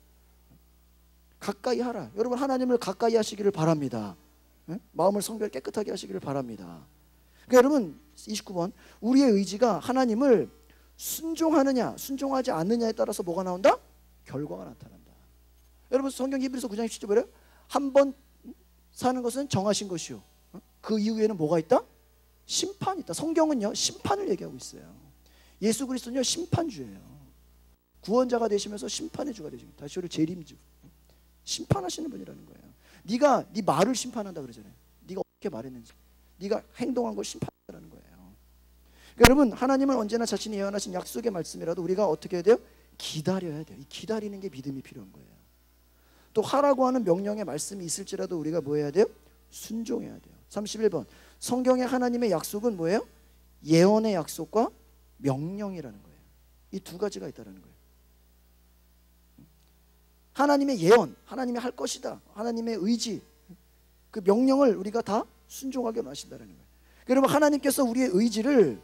가까이 하라. 여러분 하나님을 가까이 하시기를 바랍니다. 예? 마음을 성결 깨끗하게 하시기를 바랍니다. 그러니까 여러분 29번 우리의 의지가 하나님을 순종하느냐 순종하지 않느냐에 따라서 뭐가 나온다? 결과가 나타난다. 여러분 성경 히브리서 9장 10절 뭐래요? 한 번 사는 것은 정하신 것이요 그 이후에는 뭐가 있다? 심판이 있다. 성경은요 심판을 얘기하고 있어요. 예수 그리스도는요 심판주예요. 구원자가 되시면서 심판의 주가 되십니다. 다시 우리 재림주 심판하시는 분이라는 거예요. 네가 네 말을 심판한다 그러잖아요. 네가 어떻게 말했는지 네가 행동한 걸 심판한다는 거예요. 그러니까 여러분 하나님은 언제나 자신이 예언하신 약속의 말씀이라도 우리가 어떻게 해야 돼요? 기다려야 돼요. 이 기다리는 게 믿음이 필요한 거예요. 또 하라고 하는 명령의 말씀이 있을지라도 우리가 뭐 해야 돼요? 순종해야 돼요. 31번 성경의 하나님의 약속은 뭐예요? 예언의 약속과 명령이라는 거예요. 이 두 가지가 있다는 거예요. 하나님의 예언, 하나님이 할 것이다, 하나님의 의지, 그 명령을 우리가 다 순종하게 원하신다는 거예요. 여러분 하나님께서 우리의 의지를